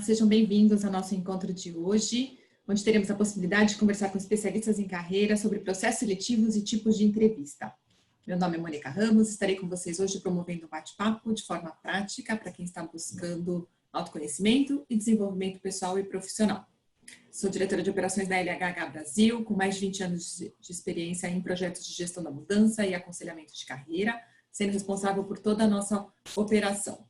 Sejam bem-vindos ao nosso encontro de hoje, onde teremos a possibilidade de conversar com especialistas em carreira sobre processos seletivos e tipos de entrevista. Meu nome é Mônica Ramos, estarei com vocês hoje promovendo um bate-papo de forma prática para quem está buscando autoconhecimento e desenvolvimento pessoal e profissional. Sou diretora de operações da LHH Brasil, com mais de 20 anos de experiência em projetos de gestão da mudança e aconselhamento de carreira, sendo responsável por toda a nossa operação.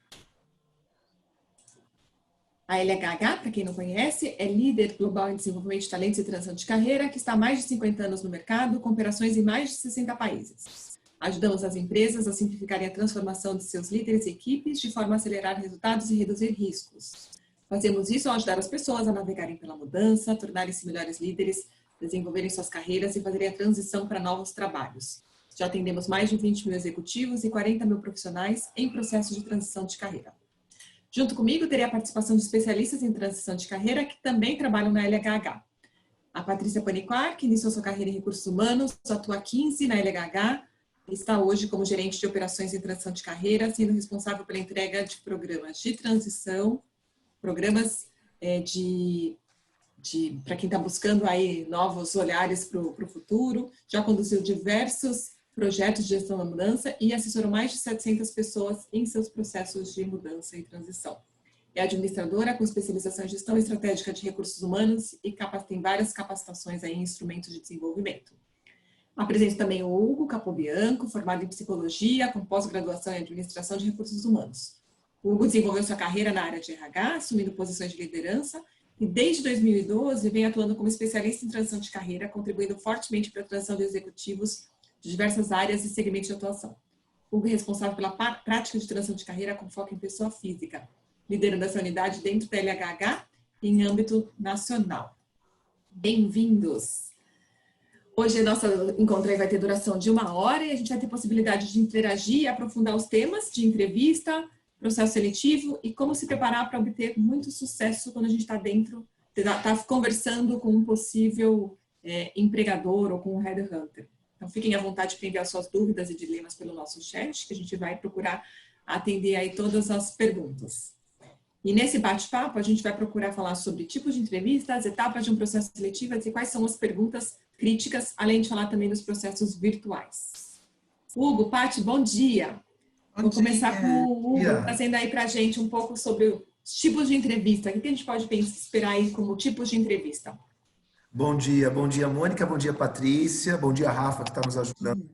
A LHH, para quem não conhece, é líder global em desenvolvimento de talentos e transição de carreira, que está há mais de 50 anos no mercado, com operações em mais de 60 países. Ajudamos as empresas a simplificarem a transformação de seus líderes e equipes, de forma a acelerar resultados e reduzir riscos. Fazemos isso ao ajudar as pessoas a navegarem pela mudança, tornarem-se melhores líderes, desenvolverem suas carreiras e fazerem a transição para novos trabalhos. Já atendemos mais de 20 mil executivos e 40 mil profissionais em processo de transição de carreira. Junto comigo, terei a participação de especialistas em transição de carreira que também trabalham na LHH. A Patrícia Paniquar, que iniciou sua carreira em recursos humanos, atua há 15 na LHH e está hoje como gerente de operações em transição de carreira, sendo responsável pela entrega de programas de transição, programas para quem está buscando aí novos olhares para o futuro. Já conduziu diversos projetos de gestão da mudança e assessorou mais de 700 pessoas em seus processos de mudança e transição. É administradora com especialização em gestão estratégica de recursos humanos e tem várias capacitações aí em instrumentos de desenvolvimento. Apresento também o Hugo Capobianco, formado em psicologia, com pós-graduação em administração de recursos humanos. O Hugo desenvolveu sua carreira na área de RH, assumindo posições de liderança, e desde 2012 vem atuando como especialista em transição de carreira, contribuindo fortemente para a transição de executivos de diversas áreas e segmentos de atuação. Hugo é responsável pela prática de transição de carreira com foco em pessoa física, liderando essa unidade dentro da LHH em âmbito nacional. Bem-vindos! Hoje, nosso encontro vai ter duração de 1 hora e a gente vai ter possibilidade de interagir e aprofundar os temas de entrevista, processo seletivo e como se preparar para obter muito sucesso quando a gente está dentro, está conversando com um possível empregador ou com um headhunter. Então, fiquem à vontade para enviar suas dúvidas e dilemas pelo nosso chat, que a gente vai procurar atender aí todas as perguntas. E nesse bate-papo, a gente vai procurar falar sobre tipos de entrevistas, etapas de um processo seletivo e quais são as perguntas críticas, além de falar também dos processos virtuais. Hugo, Paty, bom dia. Vou começar com o Hugo, trazendo aí para a gente um pouco sobre os tipos de entrevista. O que a gente pode esperar aí como tipos de entrevista? Bom dia, Mônica, bom dia, Patrícia, bom dia, Rafa, que está nos ajudando.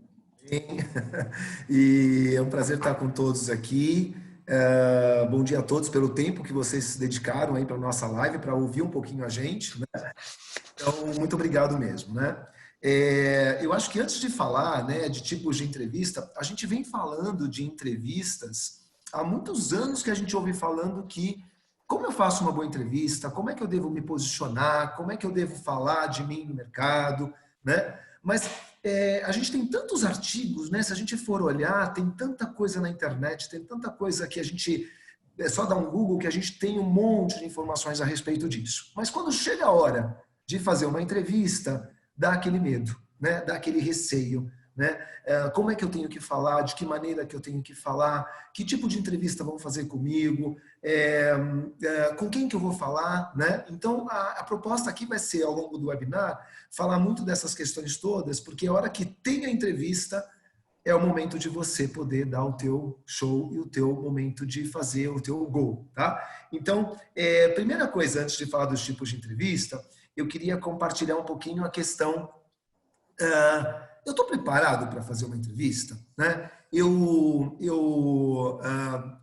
E é um prazer estar com todos aqui. Bom dia a todos pelo tempo que vocês se dedicaram aí para a nossa live, para ouvir um pouquinho a gente, né? Então, muito obrigado mesmo, né? Eu acho que antes de falar, né, de tipos de entrevista, a gente vem falando de entrevistas há muitos anos que a gente ouve falando que como eu faço uma boa entrevista, como é que eu devo me posicionar, como é que eu devo falar de mim no mercado, né? Mas a gente tem tantos artigos, né? Se a gente for olhar, tem tanta coisa na internet, tem tanta coisa que a gente, é só dar um Google que a gente tem um monte de informações a respeito disso. Mas quando chega a hora de fazer uma entrevista, dá aquele medo, né? Dá aquele receio, né? Como é que eu tenho que falar, de que maneira que eu tenho que falar, que tipo de entrevista vão fazer comigo, com quem que eu vou falar, né? Então, a proposta aqui vai ser, ao longo do webinar, falar muito dessas questões todas, porque a hora que tem a entrevista, é o momento de você poder dar o teu show e o teu momento de fazer o teu gol, tá? Então, primeira coisa, antes de falar dos tipos de entrevista, eu queria compartilhar um pouquinho a questão... eu estou preparado para fazer uma entrevista, né? Eu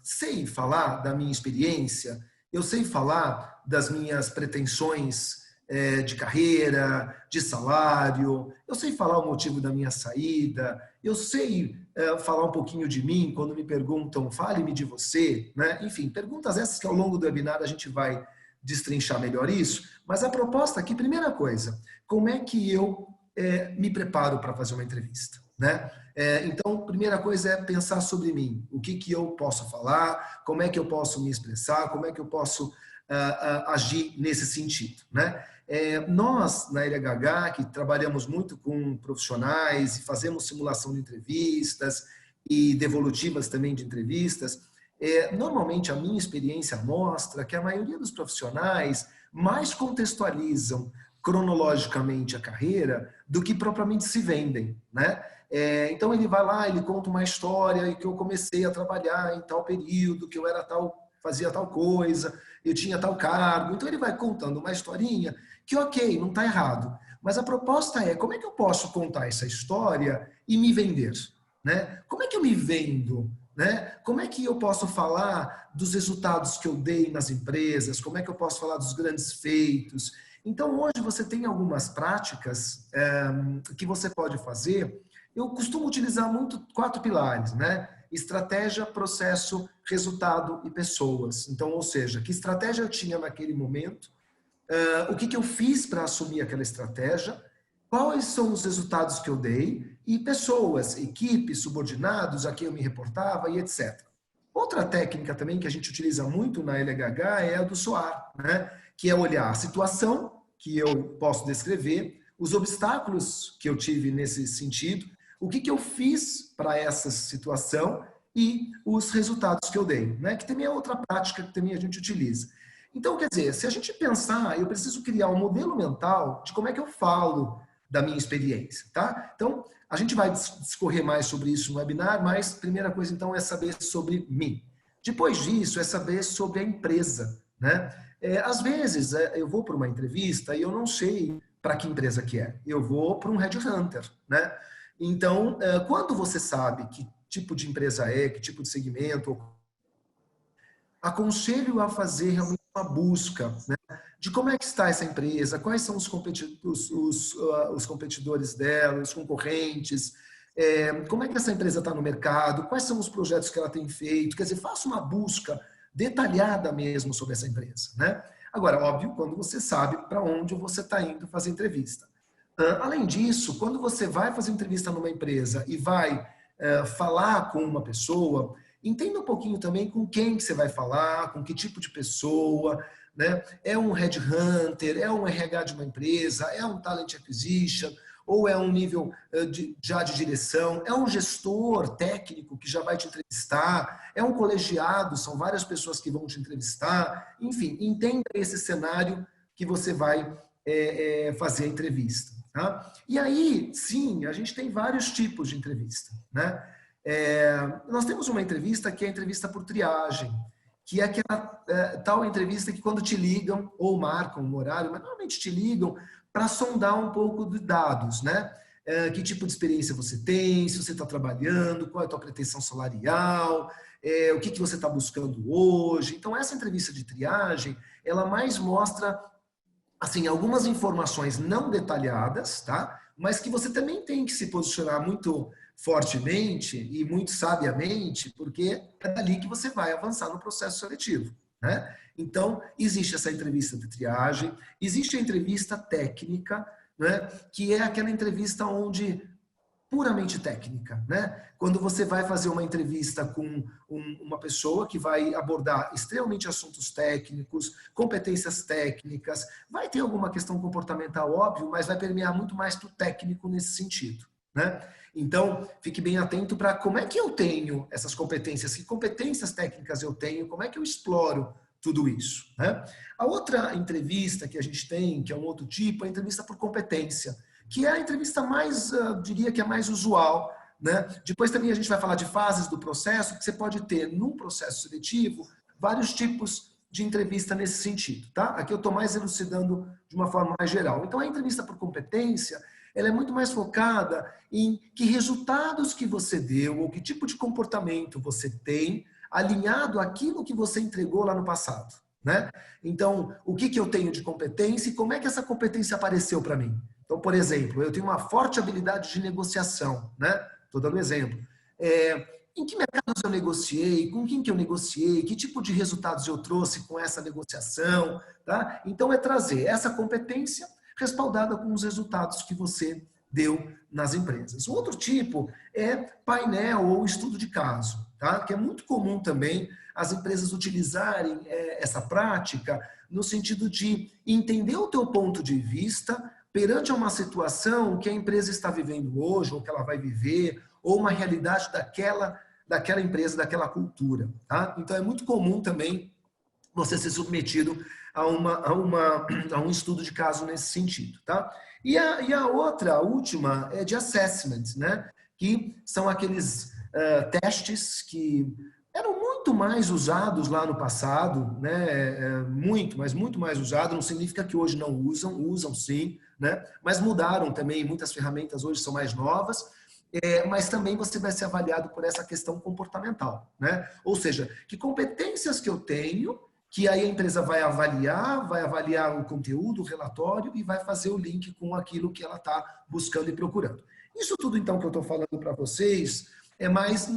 sei falar da minha experiência, eu sei falar das minhas pretensões de carreira, de salário, eu sei falar o motivo da minha saída, eu sei falar um pouquinho de mim quando me perguntam, fale-me de você, né? Enfim, perguntas essas que ao longo do webinar a gente vai destrinchar melhor isso, mas a proposta aqui, primeira coisa, como é que eu me preparo para fazer uma entrevista, né? Então, primeira coisa é pensar sobre mim. O que eu posso falar, como é que eu posso me expressar, como é que eu posso agir nesse sentido, né? Nós, na LHH, que trabalhamos muito com profissionais e fazemos simulação de entrevistas e devolutivas também de entrevistas, Normalmente, a minha experiência mostra que a maioria dos profissionais mais contextualizam cronologicamente a carreira do que propriamente se vendem, né? Então, ele vai lá, ele conta uma história e que eu comecei a trabalhar em tal período, que eu era tal, fazia tal coisa, eu tinha tal cargo. Então, ele vai contando uma historinha que, ok, não está errado. Mas a proposta é, como é que eu posso contar essa história e me vender? Né? Como é que eu me vendo? Né? Como é que eu posso falar dos resultados que eu dei nas empresas? Como é que eu posso falar dos grandes feitos? Então, hoje você tem algumas práticas que você pode fazer. Eu costumo utilizar muito 4 pilares, né? Estratégia, processo, resultado e pessoas. Então, ou seja, que estratégia eu tinha naquele momento, o que eu fiz para assumir aquela estratégia, quais são os resultados que eu dei e pessoas, equipes, subordinados a quem eu me reportava e etc. Outra técnica também que a gente utiliza muito na LHH é a do SOAR, né? Que é olhar a situação que eu posso descrever, os obstáculos que eu tive nesse sentido, o que eu fiz para essa situação e os resultados que eu dei, né? Que também é outra prática que também a gente utiliza. Então, quer dizer, se a gente pensar, eu preciso criar um modelo mental de como é que eu falo da minha experiência, tá? Então, a gente vai discorrer mais sobre isso no webinar, mas a primeira coisa, então, é saber sobre mim. Depois disso, é saber sobre a empresa, né? Às vezes, eu vou para uma entrevista e eu não sei para que empresa que é. Eu vou para um headhunter, né? Então, quando você sabe que tipo de empresa é, que tipo de segmento, aconselho a fazer realmente uma busca, né, de como é que está essa empresa, quais são os competidores dela, os concorrentes, como é que essa empresa está no mercado, quais são os projetos que ela tem feito, quer dizer, faça uma busca detalhada mesmo sobre essa empresa, né? Agora, óbvio, quando você sabe para onde você está indo fazer entrevista. Além disso, quando você vai fazer entrevista numa empresa e vai falar com uma pessoa, entenda um pouquinho também com quem que você vai falar, com que tipo de pessoa, né? É um headhunter, é um RH de uma empresa, é um talent acquisition, ou é um nível já de direção, é um gestor técnico que já vai te entrevistar, é um colegiado, são várias pessoas que vão te entrevistar, enfim, entenda esse cenário que você vai fazer a entrevista. Tá? E aí, sim, a gente tem vários tipos de entrevista, né? Nós temos uma entrevista que é a entrevista por triagem, que é aquela tal entrevista que quando te ligam ou marcam um horário, mas normalmente te ligam para sondar um pouco de dados, né? Que tipo de experiência você tem, se você está trabalhando, qual é a tua pretensão salarial, o que você está buscando hoje. Então, essa entrevista de triagem, ela mais mostra assim, algumas informações não detalhadas, tá? Mas que você também tem que se posicionar muito fortemente e muito sabiamente, porque é dali que você vai avançar no processo seletivo, né? Então, existe essa entrevista de triagem, existe a entrevista técnica, né? Que é aquela entrevista onde puramente técnica, né? Quando você vai fazer uma entrevista com uma pessoa que vai abordar extremamente assuntos técnicos, competências técnicas, vai ter alguma questão comportamental, óbvio, mas vai permear muito mais para o técnico nesse sentido, né? Então, fique bem atento para como é que eu tenho essas competências, que competências técnicas eu tenho, como é que eu exploro tudo isso, né? A outra entrevista que a gente tem, que é um outro tipo, é a entrevista por competência, que é a entrevista mais, diria que é mais usual, né? Depois também a gente vai falar de fases do processo, que você pode ter num processo seletivo vários tipos de entrevista nesse sentido, tá? Aqui eu estou mais elucidando de uma forma mais geral. Então a entrevista por competência, ela é muito mais focada em que resultados que você deu ou que tipo de comportamento você tem alinhado àquilo que você entregou lá no passado, né? Então, o que eu tenho de competência e como é que essa competência apareceu para mim? Então, por exemplo, eu tenho uma forte habilidade de negociação, né? Estou dando um exemplo. Em que mercados eu negociei? Com quem que eu negociei? Que tipo de resultados eu trouxe com essa negociação? Tá? Então, é trazer essa competência respaldada com os resultados que você deu nas empresas. O outro tipo é painel ou estudo de caso, tá? Que é muito comum também as empresas utilizarem essa prática no sentido de entender o teu ponto de vista perante uma situação que a empresa está vivendo hoje, ou que ela vai viver, ou uma realidade daquela empresa, daquela cultura. Tá? Então, é muito comum também você ser submetido a um estudo de caso nesse sentido. Tá? E a outra, a última, é de assessment, né? Que são aqueles testes que eram muito mais usados lá no passado, né? Muito, mas muito mais usado. Não significa que hoje não usam, usam sim, né? Mas mudaram também, muitas ferramentas hoje são mais novas. Mas também você vai ser avaliado por essa questão comportamental, né? Ou seja, que competências que eu tenho, que aí a empresa vai avaliar o conteúdo, o relatório e vai fazer o link com aquilo que ela está buscando e procurando. Isso tudo, então, que eu estou falando para vocês é mais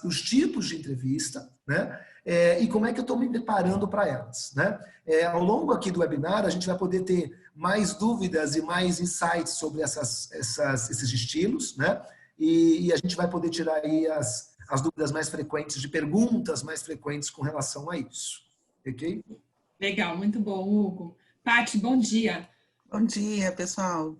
os tipos de entrevista, né? E como é que eu estou me preparando para elas, né? Ao longo aqui do webinar, a gente vai poder ter mais dúvidas e mais insights sobre esses estilos, né? E a gente vai poder tirar aí as dúvidas mais frequentes, de perguntas mais frequentes com relação a isso. Ok? Legal, muito bom, Hugo. Paty, bom dia. Bom dia, pessoal.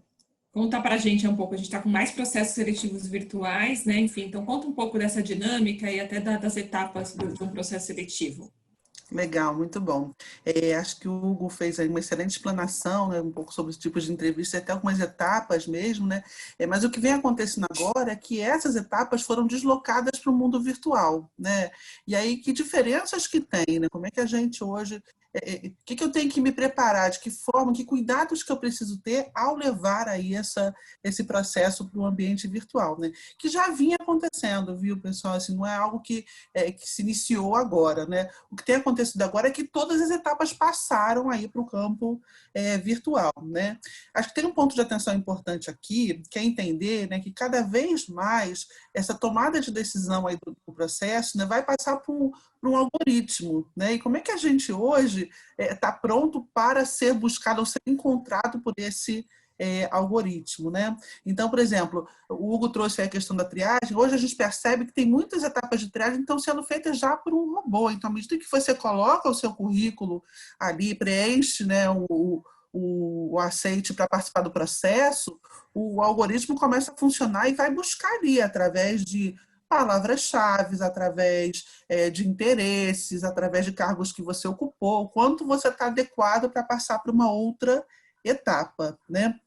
Conta para a gente um pouco, a gente está com mais processos seletivos virtuais, né? Enfim, então conta um pouco dessa dinâmica e até das etapas de um processo seletivo. Legal, muito bom. Acho que o Hugo fez aí uma excelente explanação, né, um pouco sobre os tipos de entrevista, até algumas etapas mesmo, né? Mas o que vem acontecendo agora é que essas etapas foram deslocadas para o mundo virtual, né? E aí, que diferenças que tem, né? Como é que a gente hoje... O que eu tenho que me preparar, de que forma, que cuidados que eu preciso ter ao levar aí esse processo para o ambiente virtual, né? Que já vinha acontecendo, viu, pessoal? Assim, não é algo que se iniciou agora, né? O que tem acontecido agora é que todas as etapas passaram aí para o campo virtual, né? Acho que tem um ponto de atenção importante aqui, que é entender, né, que cada vez mais essa tomada de decisão aí do processo, né, vai passar por um algoritmo, né? E como é que a gente hoje está pronto para ser buscado ou ser encontrado por esse algoritmo, né? Então, por exemplo, o Hugo trouxe a questão da triagem. Hoje a gente percebe que tem muitas etapas de triagem que estão sendo feitas já por um robô. Então, à medida que você coloca o seu currículo ali, preenche, né, o aceite para participar do processo, o algoritmo começa a funcionar e vai buscar ali através de palavras-chave, através de interesses, através de cargos que você ocupou, quanto você está adequado para passar para uma outra etapa, né?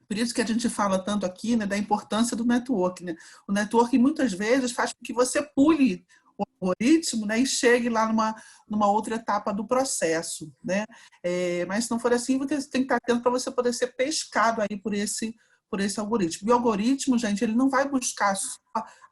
Por isso que a gente fala tanto aqui, né, da importância do network, né? O network muitas vezes faz com que você pule o algoritmo, né, e chegue lá numa outra etapa do processo, né? Mas se não for assim, você tem que estar atento para você poder ser pescado aí por esse algoritmo. E o algoritmo, gente, ele não vai buscar só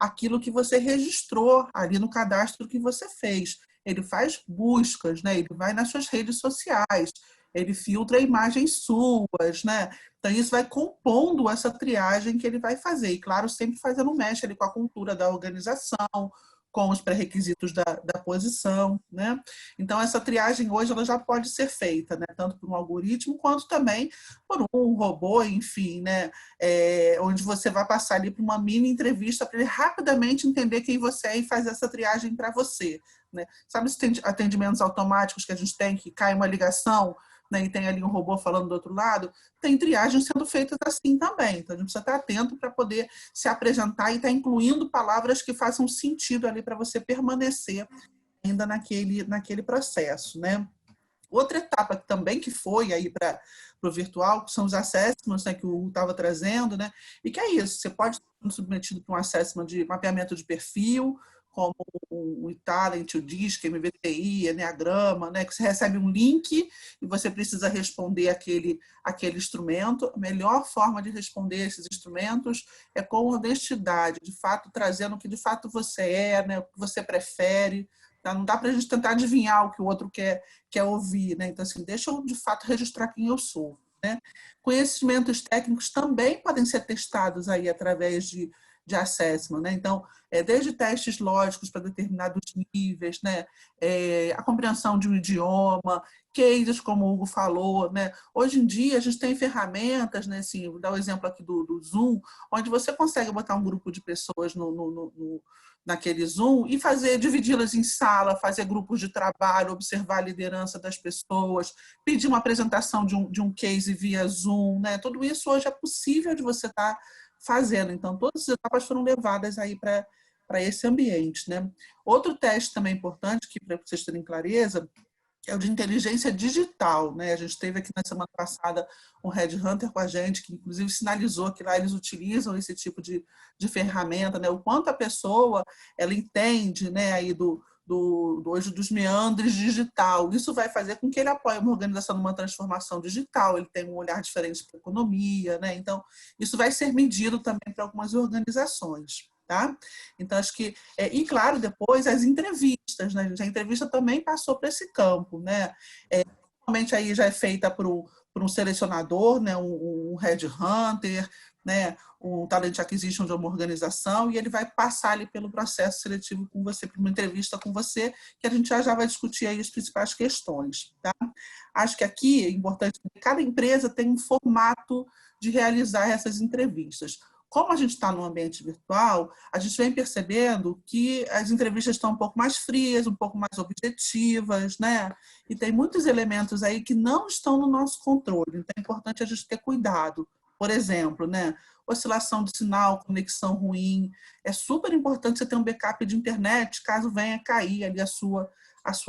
aquilo que você registrou ali no cadastro que você fez. Ele faz buscas, né? Ele vai nas suas redes sociais, ele filtra imagens suas, né? Então, isso vai compondo essa triagem que ele vai fazer. E, claro, sempre fazendo mexe ali com a cultura da organização, com os pré-requisitos da posição, né? Então, essa triagem hoje ela já pode ser feita, né? Tanto por um algoritmo, quanto também por um robô, enfim, né? Onde você vai passar ali por uma mini entrevista para ele rapidamente entender quem você é e fazer essa triagem para você, né? Sabe esses atendimentos automáticos que a gente tem, que cai uma ligação, né, e tem ali um robô falando do outro lado? Tem triagens sendo feitas assim também. Então, a gente precisa estar atento para poder se apresentar e estar incluindo palavras que façam sentido ali para você permanecer ainda naquele processo, né? Outra etapa também que foi aí para o virtual, que são os assessments, né, que o Hugo estava trazendo, né? E que é isso, você pode ser submetido para um assessment de mapeamento de perfil, como o Talent, o DISC, MBTI, Enneagrama, né, que você recebe um link e você precisa responder aquele instrumento. A melhor forma de responder esses instrumentos é com honestidade, de fato, trazendo o que de fato você é, né, o que você prefere. Tá? Não dá para a gente tentar adivinhar o que o outro quer ouvir, né? Então, assim, deixa eu, de fato, registrar quem eu sou, né? Conhecimentos técnicos também podem ser testados aí através de assessment, né? Então, desde testes lógicos para determinados níveis, né? A compreensão de um idioma, cases, como o Hugo falou, né? Hoje em dia, a gente tem ferramentas, né? Assim, vou dar o exemplo aqui do Zoom, onde você consegue botar um grupo de pessoas naquele Zoom e dividi-las em sala, fazer grupos de trabalho, observar a liderança das pessoas, pedir uma apresentação de um case via Zoom, né? Tudo isso hoje é possível de você estar fazendo. Então, todas as etapas foram levadas aí para esse ambiente, né? Outro teste também importante, que para vocês terem clareza, é o de inteligência digital, né? A gente teve aqui na semana passada um headhunter com a gente, que inclusive sinalizou que lá eles utilizam esse tipo de ferramenta, né? O quanto a pessoa ela entende, né, aí hoje dos meandres digital. Isso vai fazer com que ele apoie uma organização numa transformação digital, ele tem um olhar diferente para a economia, né? Então, isso vai ser medido também para algumas organizações. Tá? Então, acho que... e, claro, depois as entrevistas, né? A entrevista também passou para esse campo, né? Normalmente aí já é feita por um selecionador, né? Um headhunter, né? Um talent acquisition de uma organização, e ele vai passar ali pelo processo seletivo com você, para uma entrevista com você, que a gente já vai discutir aí as principais questões, tá? Acho que aqui é importante que cada empresa tem um formato de realizar essas entrevistas. Como a gente está no ambiente virtual, a gente vem percebendo que as entrevistas estão um pouco mais frias, um pouco mais objetivas, né? E tem muitos elementos aí que não estão no nosso controle. Então, é importante a gente ter cuidado. Por exemplo, né? Oscilação de sinal, conexão ruim. É super importante você ter um backup de internet, caso venha cair ali a sua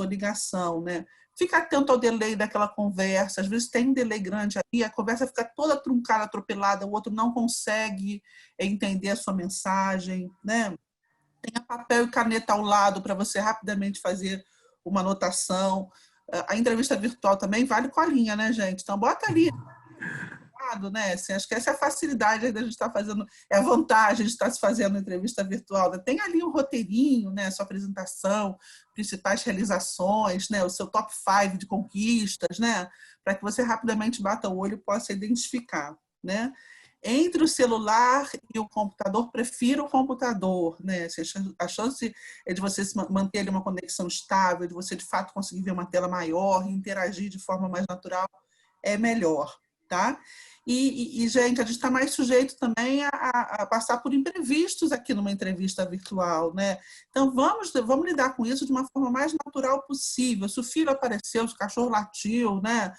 ligação, né? Fica atento ao delay daquela conversa. Às vezes tem um delay grande aí, a conversa fica toda truncada, atropelada, o outro não consegue entender a sua mensagem, né? Tenha papel e caneta ao lado para você rapidamente fazer uma anotação. A entrevista virtual também vale colinha, né, gente? Então, bota ali, né? Assim, acho que essa é a facilidade da gente estar fazendo, é a vantagem de estar se fazendo entrevista virtual. Tem ali um roteirinho, né? Sua apresentação, principais realizações, né? O seu top 5 de conquistas, né? Para que você rapidamente bata o olho e possa identificar, né? Entre o celular e o computador, prefiro o computador, né? A chance é de você manter ali uma conexão estável, de você de fato conseguir ver uma tela maior e interagir de forma mais natural, é melhor, tá? Gente, a gente está mais sujeito também a passar por imprevistos aqui numa entrevista virtual, né? Então, vamos lidar com isso de uma forma mais natural possível. Se o filho apareceu, se o cachorro latiu, né?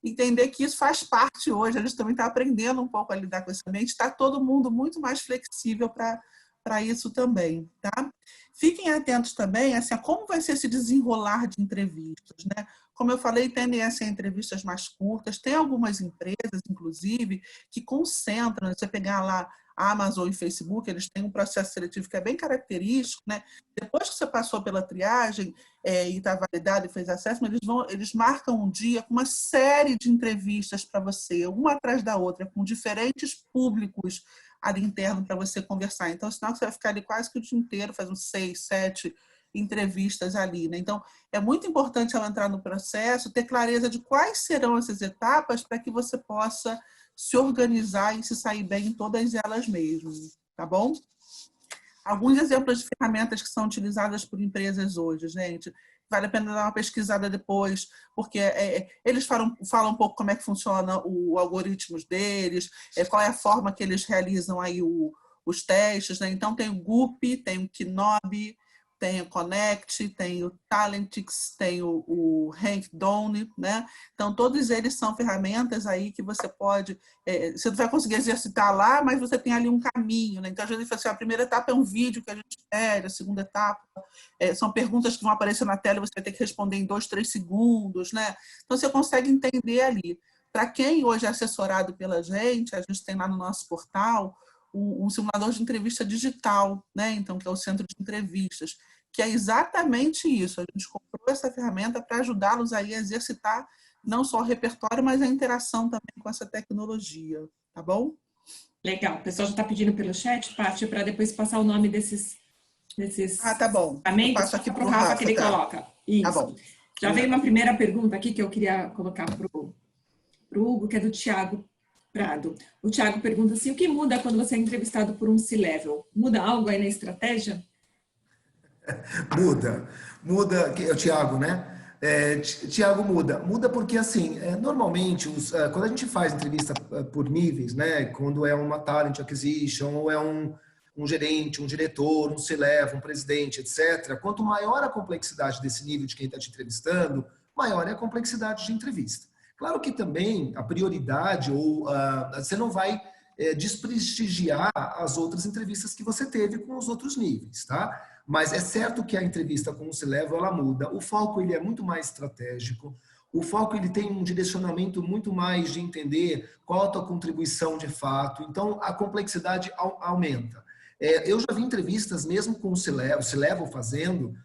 Entender que isso faz parte hoje. A gente também está aprendendo um pouco a lidar com esse ambiente. Está todo mundo muito mais flexível para isso também, tá? Fiquem atentos também assim, a como vai ser esse desenrolar de entrevistas, né? Como eu falei, tendem a ser entrevistas mais curtas. Tem algumas empresas, inclusive, que concentram. Você pegar lá a Amazon e Facebook, eles têm um processo seletivo que é bem característico, né? Depois que você passou pela triagem e está validado e fez acesso, eles marcam um dia com uma série de entrevistas para você, uma atrás da outra, com diferentes públicos ali interno para você conversar. Então, senão você vai ficar ali quase que o dia inteiro, fazendo 6, 7 entrevistas ali, né? Então, é muito importante ao entrar no processo ter clareza de quais serão essas etapas para que você possa se organizar e se sair bem em todas elas mesmo, tá bom? Alguns exemplos de ferramentas que são utilizadas por empresas hoje, gente. Vale a pena dar uma pesquisada depois, porque eles falam um pouco como é que funciona o algoritmos deles, qual é a forma que eles realizam aí os testes, né? Então, tem o Goop, tem o Knobi, tem o Connect, tem o Talentix, tem o Rankdown, né? Então, todos eles são ferramentas aí que você pode... você não vai conseguir exercitar lá, mas você tem ali um caminho, né? Então, às vezes, assim, a primeira etapa é um vídeo que a gente pede, a segunda etapa são perguntas que vão aparecer na tela e você vai ter que responder em 2, 3 segundos, né? Então, você consegue entender ali. Para quem hoje é assessorado pela gente, a gente tem lá no nosso portal um simulador de entrevista digital, né? Então, que é o centro de entrevistas, que é exatamente isso. A gente comprou essa ferramenta para ajudá-los aí a exercitar não só o repertório, mas a interação também com essa tecnologia, tá bom? Legal. O pessoal já está pedindo pelo chat, Paty, para depois passar o nome desses tá bom. Eu passo aqui para o Rafa que ele coloca. Isso. Tá bom. Já veio uma primeira pergunta aqui que eu queria colocar para o Hugo, que é do Thiago Prado. O Thiago pergunta assim, o que muda quando você é entrevistado por um C-Level? Muda algo aí na estratégia? Muda, é o Thiago, né? Thiago, muda porque assim, normalmente quando a gente faz entrevista por níveis, né? Quando é uma talent acquisition ou é um gerente, um diretor, um C-Level, um presidente, etc. Quanto maior a complexidade desse nível de quem está te entrevistando, maior é a complexidade de entrevista. Claro que também a prioridade ou você não vai desprestigiar as outras entrevistas que você teve com os outros níveis, tá? Mas é certo que a entrevista com o C-Level, ela muda. O foco, ele é muito mais estratégico. O foco, ele tem um direcionamento muito mais de entender qual a tua contribuição de fato. Então, a complexidade aumenta. Eu já vi entrevistas mesmo com o C-Level fazendo,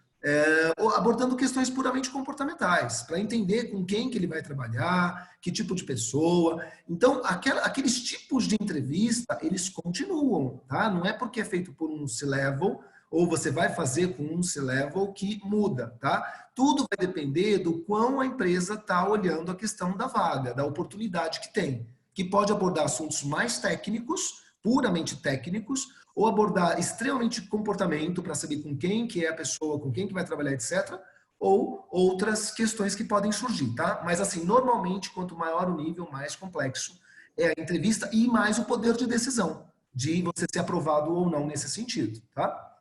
abordando questões puramente comportamentais, para entender com quem que ele vai trabalhar, que tipo de pessoa. Então, aqueles tipos de entrevista, eles continuam, tá? Não é porque é feito por um C-Level ou você vai fazer com um C-Level que muda, tá? Tudo vai depender do quão a empresa está olhando a questão da vaga, da oportunidade que tem, que pode abordar assuntos mais técnicos, puramente técnicos, ou abordar extremamente comportamento para saber com quem que é a pessoa, com quem que vai trabalhar, etc., ou outras questões que podem surgir, tá? Mas assim, normalmente, quanto maior o nível, mais complexo é a entrevista e mais o poder de decisão, de você ser aprovado ou não nesse sentido, tá?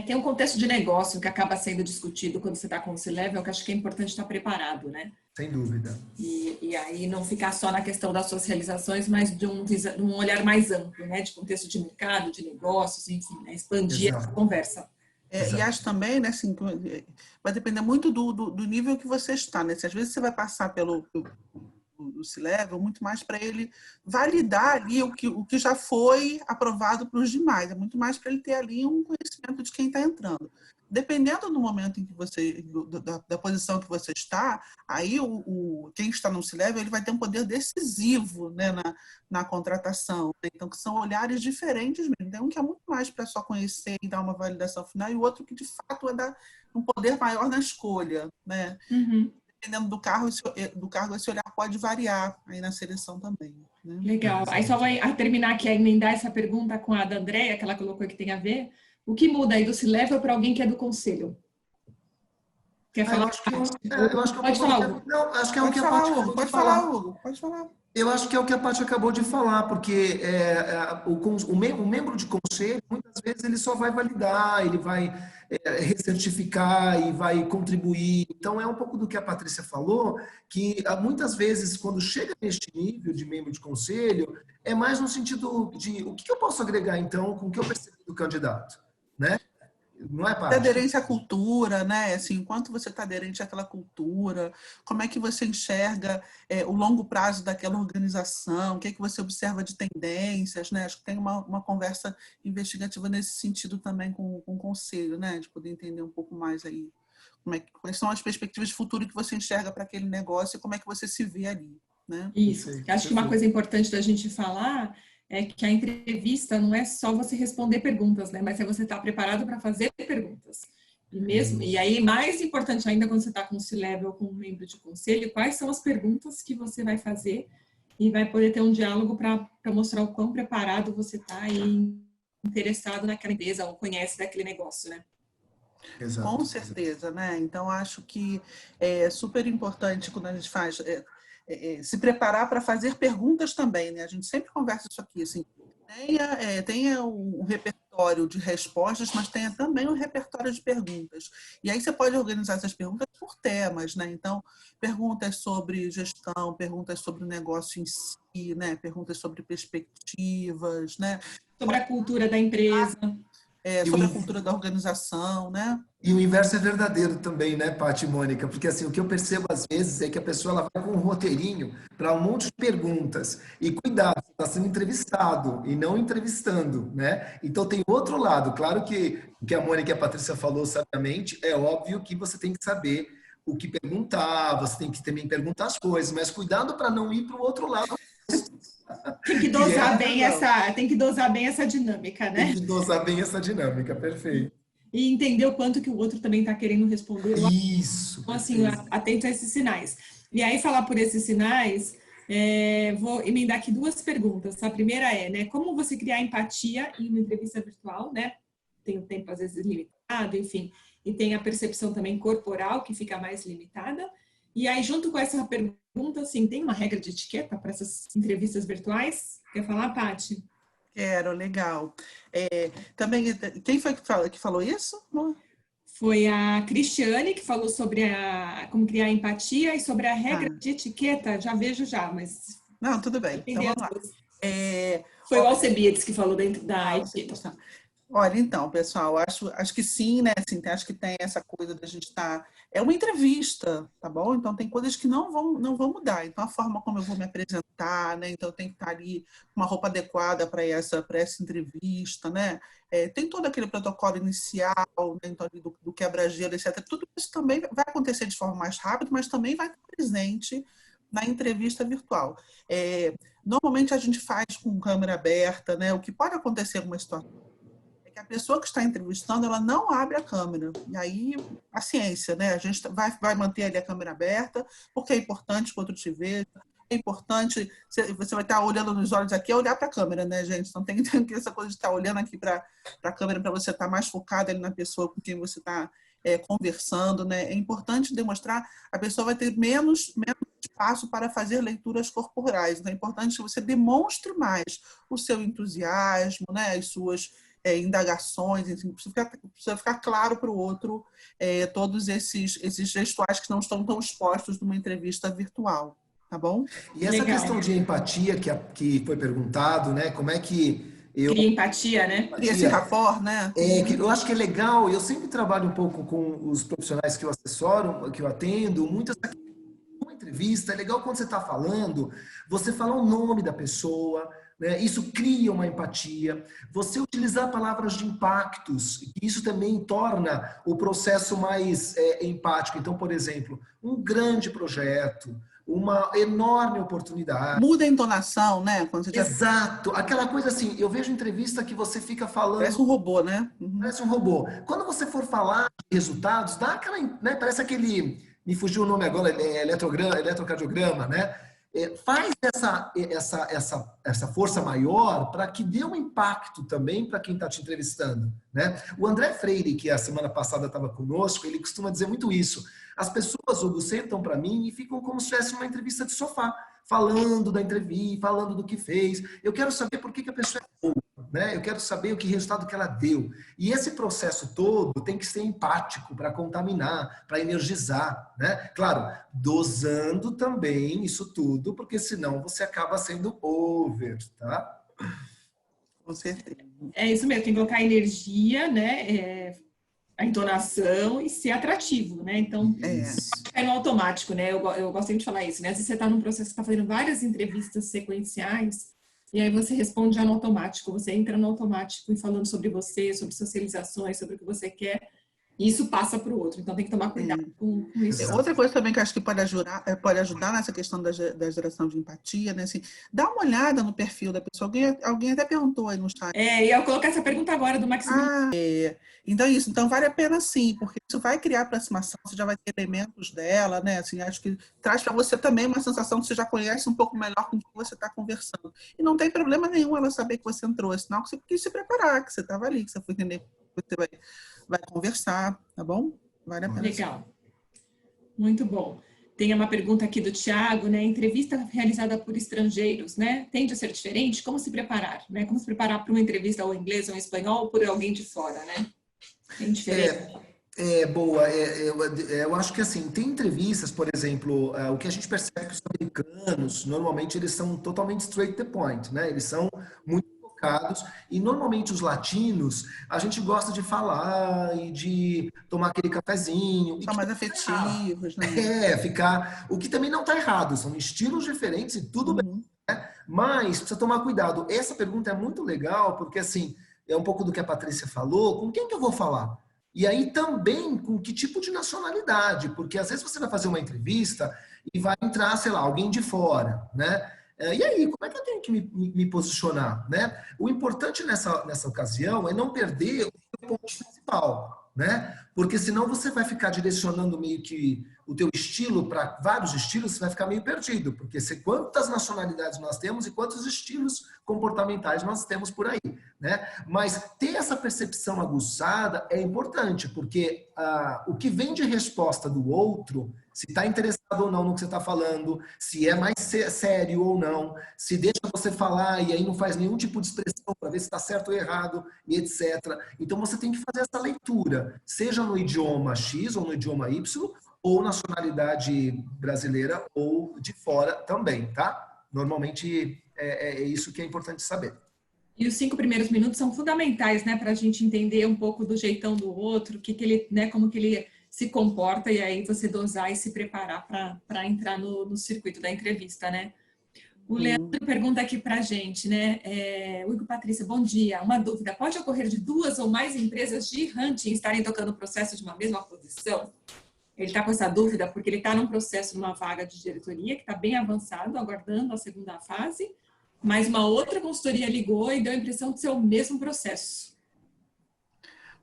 Tem um contexto de negócio que acaba sendo discutido quando você está com o C-Level, que acho que é importante estar preparado, né? Sem dúvida. E aí não ficar só na questão das suas realizações, mas de um olhar mais amplo, né? De contexto de mercado, de negócios, enfim, né? Expandir Exato. essa conversa. E acho também, né, assim, vai depender muito do nível que você está, né? Se às vezes você vai passar pelo C-Level, muito mais para ele validar ali o que já foi aprovado para os demais. É muito mais para ele ter ali um conhecimento de quem está entrando. Dependendo do momento em que você, da posição que você está, aí quem está no C-Level, ele vai ter um poder decisivo, né, na contratação. Então, que são olhares diferentes mesmo. Tem um que é muito mais para só conhecer e dar uma validação final, e o outro que, de fato, é dar um poder maior na escolha, né? Uhum. Dependendo do cargo, esse olhar pode variar aí na seleção também. Né? Legal. Aí só vou terminar aqui, a emendar essa pergunta com a da Andréia, que ela colocou que tem a ver. O que muda aí do C-Level para alguém que é do conselho? Quer falar? Pode falar, Hugo. Não, acho que é o que a Paty acabou de falar. Hugo. Pode falar. Eu acho que é o que a Paty acabou de falar, porque o membro de conselho, muitas vezes, ele só vai validar, ele vai recertificar e vai contribuir. Então, é um pouco do que a Patrícia falou, que muitas vezes, quando chega neste nível de membro de conselho, é mais no sentido de o que eu posso agregar, então, com o que eu percebi do candidato, né? Não é, Paty? Aderência à cultura, né? Assim, enquanto você está aderente àquela cultura, como é que você enxerga o longo prazo daquela organização, o que é que você observa de tendências, né? Acho que tem uma conversa investigativa nesse sentido também com o conselho, né? De poder entender um pouco mais aí quais são as perspectivas de futuro que você enxerga para aquele negócio e como é que você se vê ali, né? Isso. Acho que uma coisa importante da gente falar é que a entrevista não é só você responder perguntas, né? Mas é você estar preparado para fazer perguntas. E aí, mais importante ainda, quando você está com o C-Level ou com um membro de conselho, quais são as perguntas que você vai fazer e vai poder ter um diálogo para mostrar o quão preparado você está e interessado naquela empresa ou conhece daquele negócio, né? Exato. Com certeza, né? Então, acho que é super importante quando a gente faz... se preparar para fazer perguntas também, né? A gente sempre conversa isso aqui, assim, tenha um repertório de respostas, mas tenha também um repertório de perguntas. E aí você pode organizar essas perguntas por temas, né? Então, perguntas sobre gestão, perguntas sobre o negócio em si, né? Perguntas sobre perspectivas, né? Sobre a cultura da empresa. Sobre a cultura da organização, né? E o inverso é verdadeiro também, né, Paty e Mônica? Porque assim, o que eu percebo às vezes é que a pessoa ela vai com um roteirinho para um monte de perguntas. E cuidado, você está sendo entrevistado e não entrevistando, né? Então tem outro lado. Claro que o que a Mônica e a Patrícia falou sabiamente, é óbvio que você tem que saber o que perguntar, você tem que também perguntar as coisas, mas cuidado para não ir para o outro lado. Tem que dosar bem essa dinâmica, né? Tem que dosar bem essa dinâmica, perfeito. E entender o quanto que o outro também está querendo responder. Isso. Então, assim, atento a esses sinais. E aí, falar por esses sinais, vou emendar aqui duas perguntas. A primeira é, né, como você criar empatia em uma entrevista virtual, né? Tem um tempo, às vezes, limitado, enfim. E tem a percepção também corporal, que fica mais limitada. E aí, junto com essa pergunta, assim, tem uma regra de etiqueta para essas entrevistas virtuais? Quer falar, Paty? Quero, legal. Também, quem foi que falou isso? Foi a Cristiane que falou sobre como criar empatia e sobre a regra de etiqueta. Já vejo mas... Não, tudo bem. Então, vamos lá. Foi o Alcebiades que falou dentro da equipe. Olha, então, pessoal, acho que sim, né? Assim, acho que tem essa coisa da gente estar... É uma entrevista, tá bom? Então, tem coisas que não vão mudar. Então, a forma como eu vou me apresentar, né? Então, eu tenho que estar ali com uma roupa adequada para essa entrevista, né? Tem todo aquele protocolo inicial, né? Então, do quebra-gelo, etc. Tudo isso também vai acontecer de forma mais rápida, mas também vai estar presente na entrevista virtual. Normalmente, a gente faz com câmera aberta, né? O que pode acontecer em alguma situação que a pessoa que está entrevistando, ela não abre a câmera. E aí, paciência, né? A gente vai manter ali a câmera aberta, porque é importante que o outro te veja. É importante, você vai estar olhando nos olhos aqui, é olhar para a câmera, né, gente? Então tem essa coisa de estar olhando aqui para a câmera, para você estar mais focado ali na pessoa com quem você está conversando, né? É importante demonstrar, a pessoa vai ter menos espaço para fazer leituras corporais. Então é importante que você demonstre mais o seu entusiasmo, né? As suas indagações, enfim, precisa ficar claro para o outro todos esses gestuais que não estão tão expostos numa entrevista virtual, tá bom? E essa questão de empatia que foi perguntado, né? Como é que eu... Cria empatia, né? Cria esse rapport, né? Que eu acho que é legal, eu sempre trabalho um pouco com os profissionais que eu assessoro, que eu atendo, muitas uma entrevista, é legal quando você está falando, você falar o nome da pessoa, né? Isso cria uma empatia. Você utilizar palavras de impactos, isso também torna o processo mais empático. Então, por exemplo, um grande projeto, uma enorme oportunidade. Muda a entonação, né? Quando você Exato. Aquela coisa assim, eu vejo entrevista que você fica falando... Parece um robô, né? Uhum. Parece um robô. Quando você for falar de resultados, dá aquela... Né? Parece aquele... Me fugiu o nome agora, eletrocardiograma, né? Faz essa força maior para que dê um impacto também para quem está te entrevistando, né? O André Freire, que a semana passada estava conosco, ele costuma dizer muito isso. As pessoas, Hugo, sentam para mim e ficam como se tivesse uma entrevista de sofá, falando da entrevista, falando do que fez. Eu quero saber por que a pessoa é boa, né? Eu quero saber o que resultado que ela deu. E esse processo todo tem que ser empático para contaminar, para energizar, né? Claro, dosando também isso tudo, porque senão você acaba sendo over, tá? Com certeza. É isso mesmo, tem que colocar energia, né? A entonação e ser atrativo, né? Então, é no automático, né? Eu gosto de falar isso, né? Às vezes você está num processo que está fazendo várias entrevistas sequenciais e aí você responde já no automático, você entra no automático e falando sobre você, sobre socializações, sobre o que você quer, e isso passa para o outro. Então tem que tomar cuidado com isso. Outra coisa também que eu acho que pode ajudar nessa questão da geração de empatia, né? Assim, dá uma olhada no perfil da pessoa. Alguém até perguntou aí no chat. E eu coloquei essa pergunta agora do Maximiliano. Então isso. Então vale a pena sim, porque isso vai criar aproximação, você já vai ter elementos dela, né? Assim, acho que traz para você também uma sensação que você já conhece um pouco melhor com quem você está conversando. E não tem problema nenhum ela saber que você entrou, senão que você quis se preparar, que você estava ali, que você foi entender que você vai conversar, tá bom? Vale a pena. Legal. Muito bom. Tem uma pergunta aqui do Tiago, né? Entrevista realizada por estrangeiros, né? Tende a ser diferente? Como se preparar, né? Como se preparar para uma entrevista ou em inglês ou em espanhol ou por alguém de fora, né? Tem diferença? Boa. Eu acho que assim, tem entrevistas, por exemplo, o que a gente percebe é que os americanos, normalmente, eles são totalmente straight to the point, né? Eles são muito focados e normalmente os latinos, a gente gosta de falar e de tomar aquele cafezinho. São mais afetivos, né? Ficar... O que também não está errado, são estilos diferentes e tudo bem, né? Mas precisa tomar cuidado. Essa pergunta é muito legal porque, assim, é um pouco do que a Patrícia falou, com quem que eu vou falar? E aí também com que tipo de nacionalidade, porque às vezes você vai fazer uma entrevista e vai entrar, sei lá, alguém de fora, né? E aí, como é que eu tenho que me posicionar, né? O importante nessa ocasião é não perder o ponto principal, né? Porque senão você vai ficar direcionando meio que o teu estilo para vários estilos, você vai ficar meio perdido, porque quantas nacionalidades nós temos e quantos estilos comportamentais nós temos por aí, né? Mas ter essa percepção aguçada é importante, porque o que vem de resposta do outro, se está interessado ou não no que você está falando, se é mais sério ou não, se deixa você falar e aí não faz nenhum tipo de expressão para ver se está certo ou errado, e etc. Então você tem que fazer essa leitura, seja no idioma X ou no idioma Y, ou nacionalidade brasileira ou de fora também, tá? Normalmente é isso que é importante saber. E os 5 primeiros minutos são fundamentais, né, para a gente entender um pouco do jeitão do outro, que ele, né, como que ele se comporta, e aí você dosar e se preparar para entrar no circuito da entrevista, né? O Leandro pergunta aqui para a gente, né? Hugo, Patrícia, bom dia. Uma dúvida: pode ocorrer de 2 ou mais empresas de hunting estarem tocando o processo de uma mesma posição? Ele está com essa dúvida porque ele está num processo, numa vaga de diretoria, que está bem avançado, aguardando a segunda fase, mas uma outra consultoria ligou e deu a impressão de ser o mesmo processo.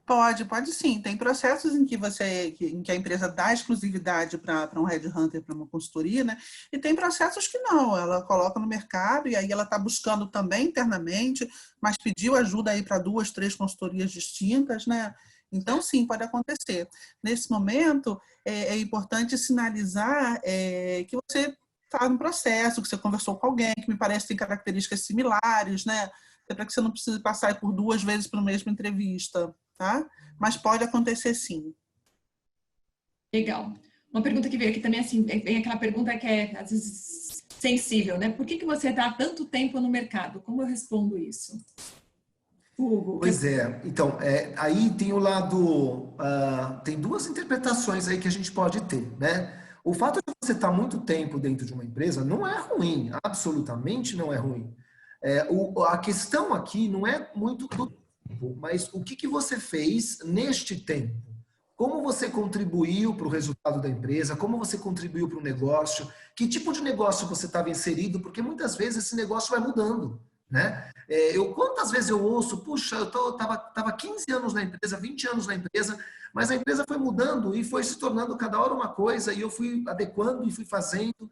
Pode sim. Tem processos em que a empresa dá exclusividade para um headhunter, para uma consultoria, né? E tem processos que não, ela coloca no mercado e aí ela está buscando também internamente, mas pediu ajuda aí para 2, 3 consultorias distintas, né? Então, sim, pode acontecer. Nesse momento, é importante sinalizar que você está no processo, que você conversou com alguém, que me parece que tem características similares, né? Para que você não precise passar por 2 vezes para a mesma entrevista, tá? Mas pode acontecer sim. Legal. Uma pergunta que veio aqui também, assim, vem aquela pergunta que é, às vezes, sensível, né? Por que você está há tanto tempo no mercado? Como eu respondo isso? Hugo, Pois é, então, aí tem o lado, tem 2 interpretações aí que a gente pode ter, né? O fato de você estar muito tempo dentro de uma empresa não é ruim, absolutamente não é ruim. A questão aqui não é muito do tempo, mas o que você fez neste tempo? Como você contribuiu para o resultado da empresa? Como você contribuiu para o negócio? Que tipo de negócio você estava inserido? Porque muitas vezes esse negócio vai mudando, né? Quantas vezes eu ouço, puxa, eu tava 15 anos na empresa, 20 anos na empresa, mas a empresa foi mudando e foi se tornando cada hora uma coisa e eu fui adequando e fui fazendo.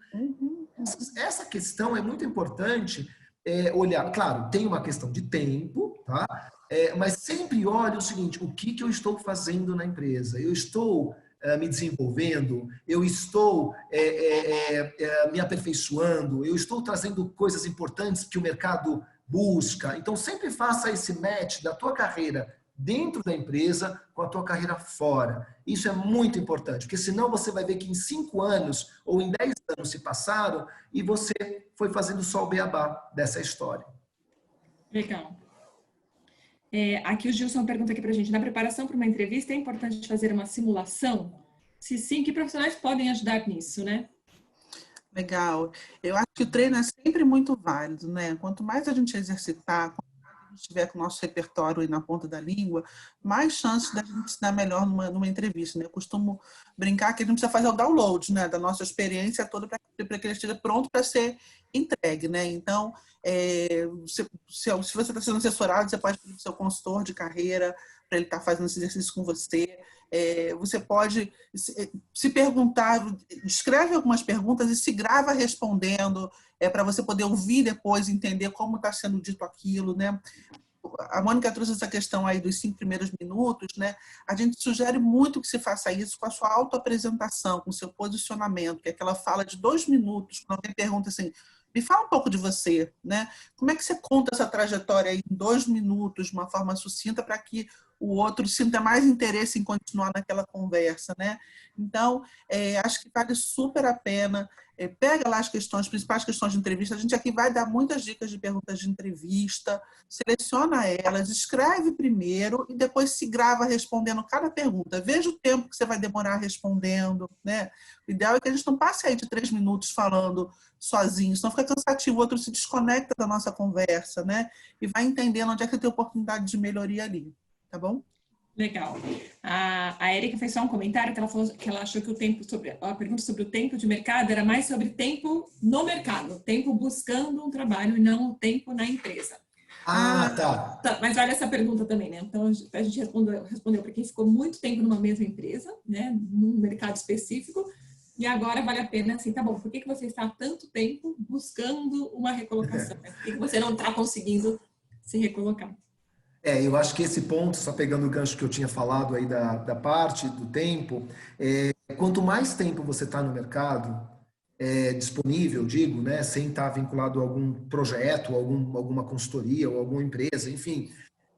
Essa questão é muito importante olhar. Claro, tem uma questão de tempo, tá? Mas sempre olhe o seguinte: o que eu estou fazendo na empresa? Eu estou me desenvolvendo? Eu estou me aperfeiçoando? Eu estou trazendo coisas importantes que o mercado busca? Então, sempre faça esse match da tua carreira dentro da empresa com a tua carreira fora. Isso é muito importante, porque senão você vai ver que em 5 anos ou em 10 anos se passaram e você foi fazendo só o beabá dessa história. legal. Aqui o Gilson pergunta aqui para a gente: na preparação para uma entrevista é importante fazer uma simulação? Se sim, que profissionais podem ajudar nisso, né? Legal. Eu acho que o treino é sempre muito válido, né? Quanto mais a gente exercitar, quanto mais a gente estiver com o nosso repertório aí na ponta da língua, mais chances da gente se dar melhor numa entrevista, né? Eu costumo brincar que a gente precisa fazer o download, né, da nossa experiência toda para que ele esteja pronto para ser entregue, né? Então, se você está sendo assessorado, você pode pedir para o seu consultor de carreira para ele estar fazendo esse exercício com você. Você pode se perguntar, escreve algumas perguntas e se grava respondendo, para você poder ouvir depois, entender como está sendo dito aquilo, né? A Mônica trouxe essa questão aí dos 5 primeiros minutos, né? A gente sugere muito que se faça isso com a sua autoapresentação, com o seu posicionamento, que é aquela fala de 2 minutos, quando alguém pergunta assim: me fala um pouco de você, né? Como é que você conta essa trajetória aí em 2 minutos, de uma forma sucinta, para que o outro sinta mais interesse em continuar naquela conversa, né? Então, acho que vale super a pena. Pega lá as principais questões de entrevista. A gente aqui vai dar muitas dicas de perguntas de entrevista, seleciona elas, escreve primeiro e depois se grava respondendo cada pergunta. Veja o tempo que você vai demorar respondendo, né? O ideal é que a gente não passe aí de 3 minutos falando sozinho, senão fica cansativo, o outro se desconecta da nossa conversa, né? E vai entendendo onde é que tem oportunidade de melhoria ali, tá bom? Legal. A Erika fez só um comentário que ela falou que ela achou que a pergunta sobre o tempo de mercado era mais sobre tempo no mercado, tempo buscando um trabalho e não o tempo na empresa. Tá. Mas vale essa pergunta também, né? Então a gente respondeu para quem ficou muito tempo numa mesma empresa, né? Num mercado específico, e agora vale a pena, assim, tá bom, por que você está há tanto tempo buscando uma recolocação? Né? Por que você não está conseguindo se recolocar? Eu acho que esse ponto, só pegando o gancho que eu tinha falado aí da parte do tempo, quanto mais tempo você está no mercado, disponível, digo, né, sem estar vinculado a algum projeto, alguma consultoria ou alguma empresa, enfim,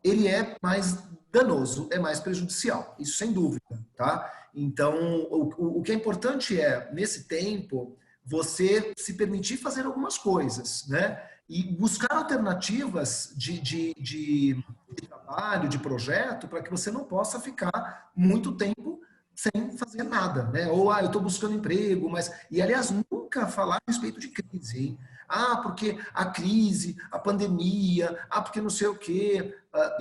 ele é mais danoso, é mais prejudicial, isso sem dúvida, tá? Então, o que é importante nesse tempo, você se permitir fazer algumas coisas, né? e buscar alternativas de trabalho, de projeto, para que você não possa ficar muito tempo sem fazer nada, né? Ou, eu estou buscando emprego, mas... E, aliás, nunca falar a respeito de crise, hein? Porque a crise, a pandemia, porque não sei o quê.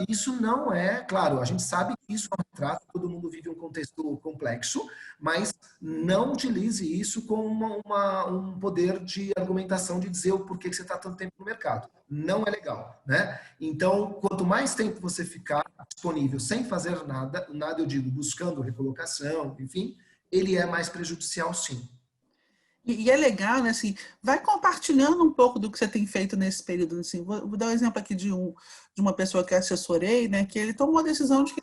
Isso não é... Claro, a gente sabe que isso é um retrato, todo mundo vive um contexto complexo, mas não utilize isso como um poder de argumentação de dizer o porquê que você está tanto tempo no mercado. Não é legal, né? Então, quanto mais tempo você ficar disponível sem fazer nada, eu digo buscando recolocação, enfim, ele é mais prejudicial, sim. E é legal, né, assim, vai compartilhando um pouco do que você tem feito nesse período, assim. Vou dar um exemplo aqui de uma pessoa que eu assessorei, né, que ele tomou a decisão de que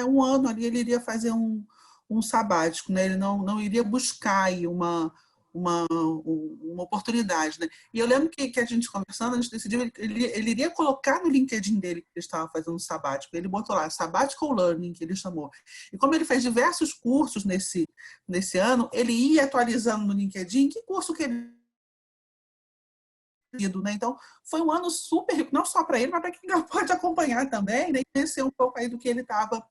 um ano ali ele iria fazer um sabático, né, ele não iria buscar aí uma oportunidade, né. E eu lembro que a gente conversando, a gente decidiu, ele iria colocar no LinkedIn dele que ele estava fazendo um sabático, ele botou lá, Sabbatical Learning, que ele chamou. E como ele fez diversos cursos nesse ano, ele ia atualizando no LinkedIn que curso que ele... Né? Então, foi um ano super rico, não só para ele, mas para quem pode acompanhar também, né? E conhecer um pouco aí do que ele estava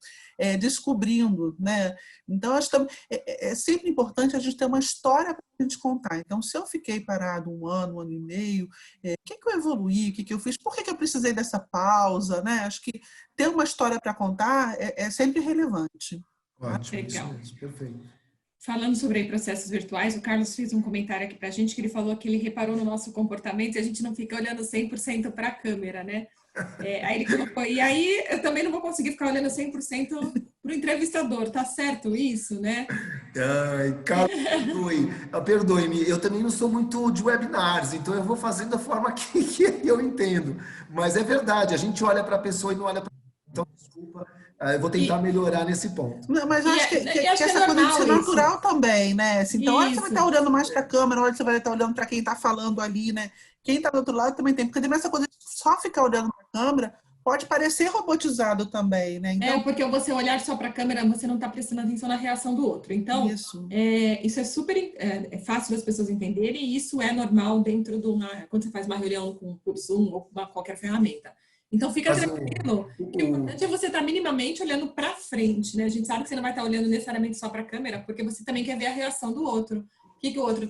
descobrindo. Né? Então, acho que é sempre importante a gente ter uma história para a gente contar. Então, se eu fiquei parado um ano e meio, o que eu evoluí, o que eu fiz, por que eu precisei dessa pausa? Né? Acho que ter uma história para contar é sempre relevante. Ótimo, Legal. isso mesmo, perfeito. Falando sobre processos virtuais, o Carlos fez um comentário aqui para a gente que ele falou que ele reparou no nosso comportamento e a gente não fica olhando 100% para a câmera, né? Aí ele colocou, e aí eu também não vou conseguir ficar olhando 100% para o entrevistador, tá certo isso, né? Ai, Carlos, perdoe-me, eu também não sou muito de webinars, então eu vou fazendo da forma que eu entendo. Mas é verdade, a gente olha para a pessoa e não olha para... Então, desculpa, eu vou tentar melhorar nesse ponto. Não, mas eu acho que essa coisa de ser isso. natural também, né? Assim, então, hora que você vai estar olhando mais para a câmera, hora que você vai estar olhando para quem está falando ali, né? Quem está do outro lado também tem, porque essa coisa de só ficar olhando para a câmera pode parecer robotizado também, né? Então, porque você olhar só para a câmera, você não está prestando atenção na reação do outro. Então, isso é super fácil das pessoas entenderem e isso é normal dentro de quando você faz uma reunião por Zoom ou com qualquer ferramenta. Então, fica tranquilo. O importante é você estar minimamente olhando para frente, né? A gente sabe que você não vai estar olhando necessariamente só para a câmera, porque você também quer ver a reação do outro. Como que o outro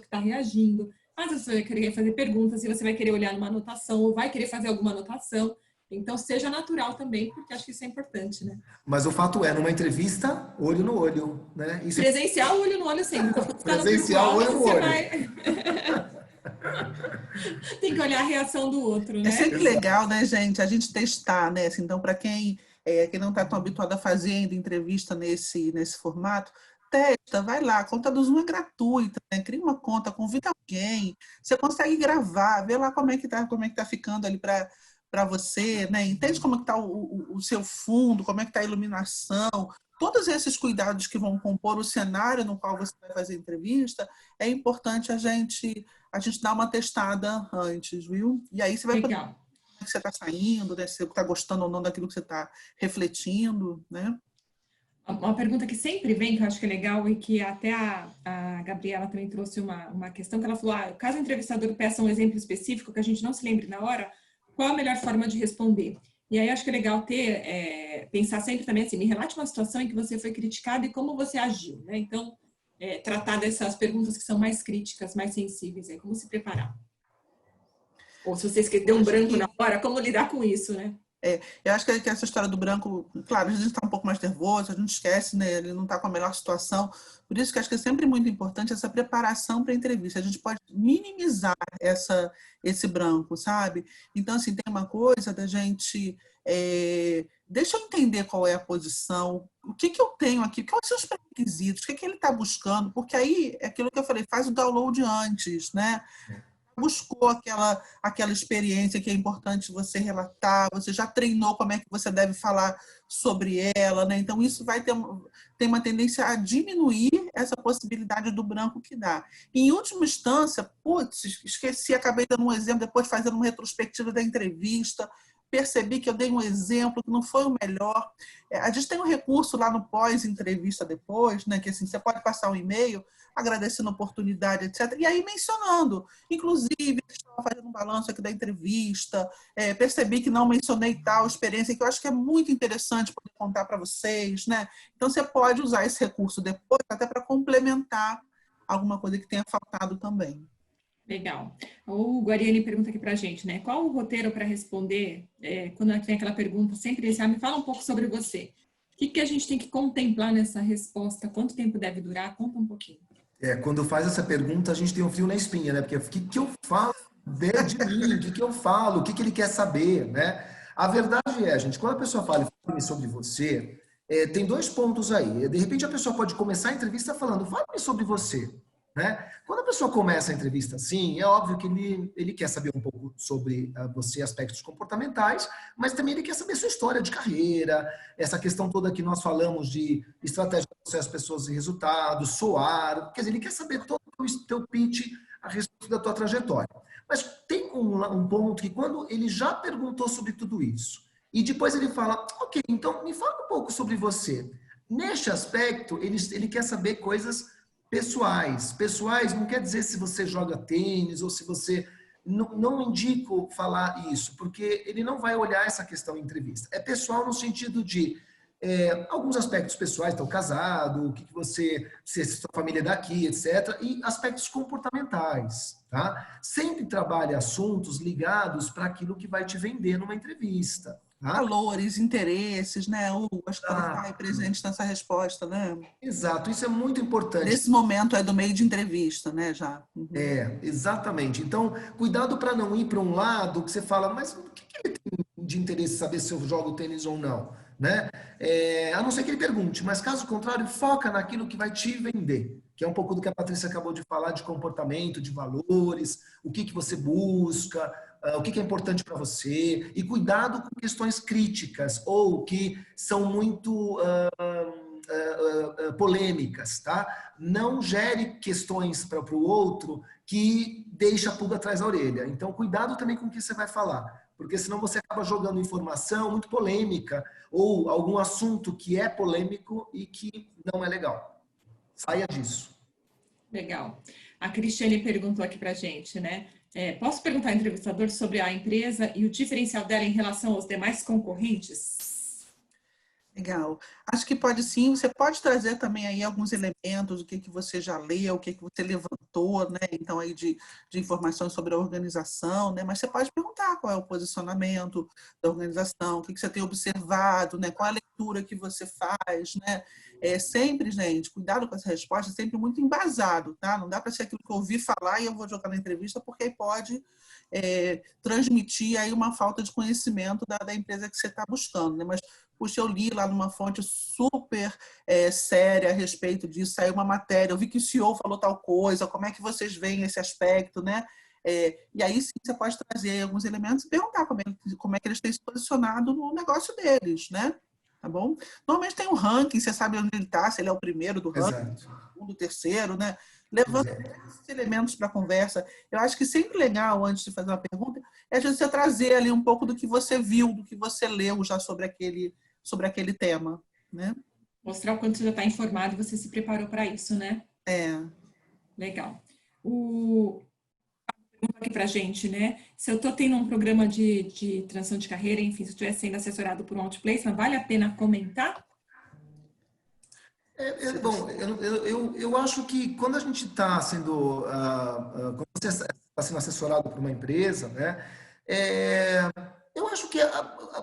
está reagindo. Às vezes você vai querer fazer perguntas e você vai querer olhar numa anotação ou vai querer fazer alguma anotação. Então, seja natural também, porque acho que isso é importante, né? Mas o fato é, numa entrevista, olho no olho, né? Isso presencial, olho no olho sempre. Presencial, olho no olho. Tem que olhar a reação do outro, né? É sempre legal, né, gente? A gente testar, né? Assim, então, para quem não está tão habituado a fazer entrevista nesse formato, testa, vai lá. A conta do Zoom é gratuita, né? Cria uma conta, convida alguém. Você consegue gravar, vê lá como é que tá ficando ali para você, né? Entende como é que está o seu fundo, como é que está a iluminação. Todos esses cuidados que vão compor o cenário no qual você vai fazer a entrevista, é importante a gente dar uma testada antes, viu? E aí você vai poder ver como é que você está saindo, né? Se você está gostando ou não daquilo que você está refletindo, né? Uma pergunta que sempre vem, que eu acho que é legal, e que até a Gabriela também trouxe uma questão, que ela falou, caso o entrevistador peça um exemplo específico, que a gente não se lembre na hora, qual a melhor forma de responder? E aí acho que é legal pensar sempre também assim, me relate uma situação em que você foi criticado e como você agiu, né? Então, tratar dessas perguntas que são mais críticas, mais sensíveis, como se preparar. Ou se você deu um branco na hora, como lidar com isso, né? Eu acho que essa história do branco, claro, a gente está um pouco mais nervoso, a gente esquece, né? Ele não está com a melhor situação. Por isso que acho que é sempre muito importante essa preparação para a entrevista. A gente pode minimizar esse branco, sabe? Então, assim, tem uma coisa da gente... deixa eu entender qual é a posição, o que eu tenho aqui, quais são os pré-requisitos, o que ele está buscando, porque aí é aquilo que eu falei, faz o download antes, né? Buscou aquela experiência que é importante você relatar, você já treinou como é que você deve falar sobre ela, né? Então, isso vai ter uma tendência a diminuir essa possibilidade do branco que dá. Em última instância, esqueci, acabei dando um exemplo, depois fazendo uma retrospectiva da entrevista, percebi que eu dei um exemplo que não foi o melhor. A gente tem um recurso lá no pós-entrevista depois, né, que assim, você pode passar um e-mail agradecendo a oportunidade, etc. E aí mencionando, inclusive, estava fazendo um balanço aqui da entrevista, percebi que não mencionei tal experiência, que eu acho que é muito interessante poder contar para vocês, né? Então, você pode usar esse recurso depois até para complementar alguma coisa que tenha faltado também. Legal. O Guariani pergunta aqui para a gente, né? Qual o roteiro para responder quando tem aquela pergunta sempre esse, me fala um pouco sobre você. O que a gente tem que contemplar nessa resposta? Quanto tempo deve durar? Conta um pouquinho. Quando faz essa pergunta, a gente tem um frio na espinha, né? Porque o que eu falo de mim? O que eu falo? O que ele quer saber, né? A verdade é, gente, quando a pessoa fala sobre você, tem dois pontos aí. De repente, a pessoa pode começar a entrevista falando, fale sobre você, né? Quando a pessoa começa a entrevista assim, é óbvio que ele quer saber um pouco sobre você, aspectos comportamentais, mas também ele quer saber sua história de carreira, essa questão toda que nós falamos de estratégia de processo, pessoas e resultados, SOAR, quer dizer, ele quer saber todo o teu pitch a respeito da tua trajetória. Mas tem um ponto que quando ele já perguntou sobre tudo isso, e depois ele fala, ok, então me fala um pouco sobre você. Neste aspecto, ele quer saber coisas pessoais. Pessoais não quer dizer se você joga tênis ou se você... Não indico falar isso, porque ele não vai olhar essa questão em entrevista. É pessoal no sentido de alguns aspectos pessoais, estão casado, o que você... se sua família é daqui, etc. E aspectos comportamentais, tá? Sempre trabalhe assuntos ligados para aquilo que vai te vender numa entrevista. Tá? Valores, interesses, né, Hugo? Acho que podem estar presentes nessa resposta, né? Exato, isso é muito importante. Nesse momento é do meio de entrevista, né, já. Uhum. Exatamente. Então, cuidado para não ir para um lado que você fala, mas o que ele tem de interesse saber se eu jogo tênis ou não, né? A não ser que ele pergunte, mas caso contrário, foca naquilo que vai te vender, que é um pouco do que a Patrícia acabou de falar, de comportamento, de valores, o que você busca, o que é importante para você, e cuidado com questões críticas ou que são muito polêmicas, tá? Não gere questões para o outro que deixa a pulga atrás da orelha. Então, cuidado também com o que você vai falar, porque senão você acaba jogando informação muito polêmica ou algum assunto que é polêmico e que não é legal. Saia disso. Legal. A Cristiane perguntou aqui pra gente, né? Posso perguntar ao entrevistador sobre a empresa e o diferencial dela em relação aos demais concorrentes? Legal. Acho que pode sim. Você pode trazer também aí alguns elementos, o que você já leu, o que você levantou, né? Então, aí de informações sobre a organização, né? Mas você pode perguntar qual é o posicionamento da organização, o que você tem observado, né? Qual a leitura que você faz, né? Sempre, gente, cuidado com essa resposta, sempre muito embasado, tá? Não dá para ser aquilo que eu ouvi falar e eu vou jogar na entrevista, porque aí pode transmitir aí uma falta de conhecimento da empresa que você está buscando, né? Mas puxa, eu li lá numa fonte super séria a respeito disso, saiu uma matéria, eu vi que o CEO falou tal coisa, como é que vocês veem esse aspecto, né? E aí sim você pode trazer alguns elementos e perguntar como é que eles têm se posicionado no negócio deles, né? Tá bom? Normalmente tem um ranking, você sabe onde ele está, se ele é o primeiro do ranking, o segundo, o terceiro, né? Levando esses elementos para a conversa. Eu acho que sempre legal, antes de fazer uma pergunta, é você trazer ali um pouco do que você viu, do que você leu já sobre aquele tema, né? Mostrar o quanto você já está informado e você se preparou para isso, né? Legal. Pergunta aqui para a gente, né? Se eu estou tendo um programa de transição de carreira, enfim, se eu estiver sendo assessorado por um outplacement, vale a pena comentar? Bom, eu acho que quando a gente está sendo, quando você está sendo assessorado por uma empresa, né? Eu acho que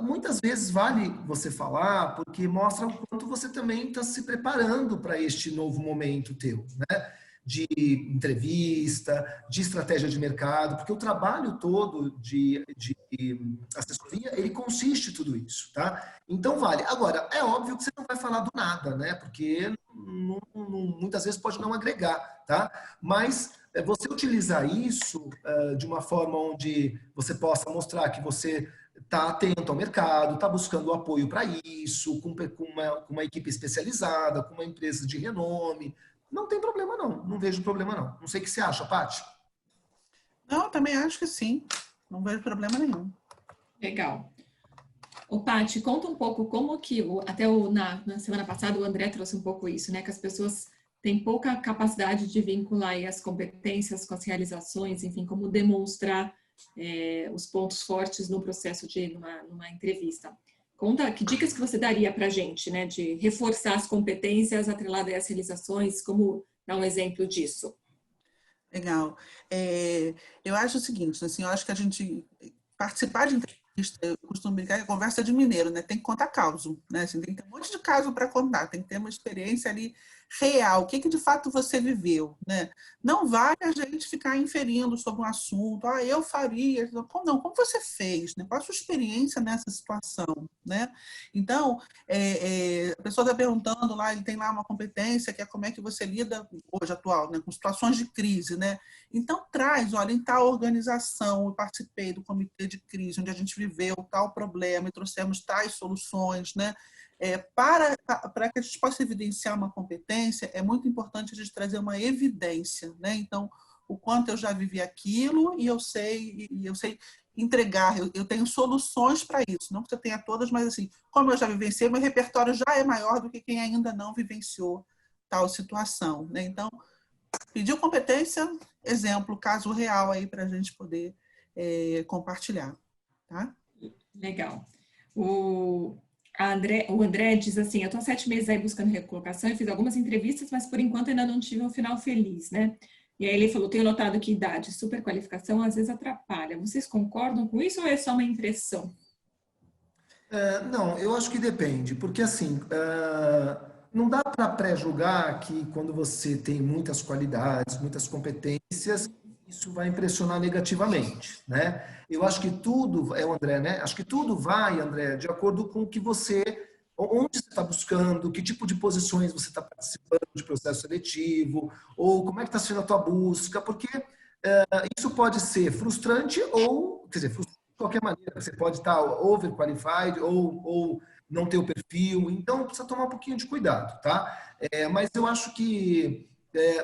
muitas vezes vale você falar, porque mostra o quanto você também está se preparando para este novo momento teu, né? De entrevista, de estratégia de mercado, porque o trabalho todo de assessoria, ele consiste em tudo isso, tá? Então vale. Agora, é óbvio que você não vai falar do nada, né? Porque muitas vezes pode não agregar, tá? Mas você utilizar isso de uma forma onde você possa mostrar que você está atento ao mercado, está buscando apoio para isso, com uma equipe especializada, com uma empresa de renome. Não tem problema, não. Não vejo problema, não. Não sei o que você acha, Paty. Não, também acho que sim. Não vejo problema nenhum. Legal. Ô, Paty, conta um pouco como que, na semana passada, o André trouxe um pouco isso, né? Que as pessoas têm pouca capacidade de vincular aí as competências com as realizações, enfim, como demonstrar os pontos fortes no processo numa entrevista. Conta, que dicas que você daria para a gente, né? De reforçar as competências atreladas às realizações, como dar um exemplo disso? Legal. Eu acho o seguinte, assim, eu acho que a gente participar de entrevista, eu costumo brincar que a conversa de mineiro, né? Tem que contar caso, né? Assim, tem que ter um monte de caso para contar, tem que ter uma experiência ali real, o que de fato você viveu, né? Não vale a gente ficar inferindo sobre um assunto, eu faria, não, como você fez, né? Qual a sua experiência nessa situação, né? Então, a pessoa está perguntando lá, ele tem lá uma competência que é como é que você lida, hoje atual, né? Com situações de crise, né? Então, olha, em tal organização, eu participei do comitê de crise, onde a gente viveu tal problema e trouxemos tais soluções, né? Para que a gente possa evidenciar uma competência, é muito importante a gente trazer uma evidência, né? Então, o quanto eu já vivi aquilo e eu sei entregar, eu tenho soluções para isso, não que você tenha todas, mas assim, como eu já vivenciei, meu repertório já é maior do que quem ainda não vivenciou tal situação, né? Então, pediu competência, exemplo, caso real aí para a gente poder compartilhar, tá? Legal. O André diz assim, eu estou há 7 meses aí buscando recolocação e fiz algumas entrevistas, mas por enquanto ainda não tive um final feliz, né? E aí ele falou, tenho notado que idade, superqualificação às vezes atrapalha. Vocês concordam com isso ou é só uma impressão? Não, eu acho que depende, porque assim, não dá para pré-julgar que quando você tem muitas qualidades, muitas competências, isso vai impressionar negativamente, né? Eu acho que tudo, o André, né? Acho que tudo vai, André, de acordo com o que onde você está buscando, que tipo de posições você está participando de processo seletivo, ou como é que está sendo a tua busca, porque isso pode ser frustrante ou, quer dizer, frustrante de qualquer maneira, você pode estar overqualified ou não ter o perfil, então precisa tomar um pouquinho de cuidado, tá? Mas eu acho que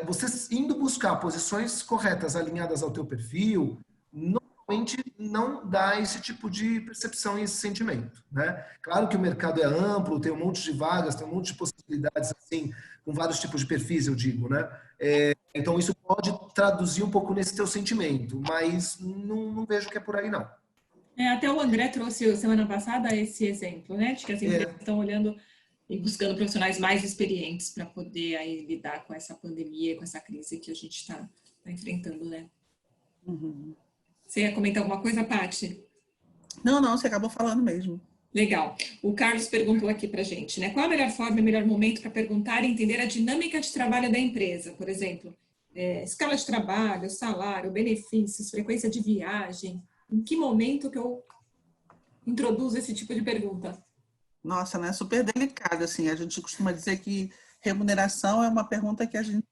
você indo buscar posições corretas alinhadas ao teu perfil, normalmente não dá esse tipo de percepção e esse sentimento, né? Claro que o mercado é amplo, tem um monte de vagas, tem um monte de possibilidades, assim, com vários tipos de perfis, eu digo, né? Então isso pode traduzir um pouco nesse teu sentimento, mas não vejo que é por aí, não. Até o André trouxe semana passada esse exemplo, né? De que as empresas É, estão olhando e buscando profissionais mais experientes para poder aí lidar com essa pandemia, com essa crise que a gente está enfrentando, né? Uhum. Você ia comentar alguma coisa, Paty? Não, você acabou falando mesmo. Legal. O Carlos perguntou aqui para a gente, né? Qual a melhor forma e melhor momento para perguntar e entender a dinâmica de trabalho da empresa? Por exemplo, escala de trabalho, salário, benefícios, frequência de viagem. Em que momento que eu introduzo esse tipo de pergunta? Nossa, né? Super delicado, assim. A gente costuma dizer que remuneração é uma pergunta que a gente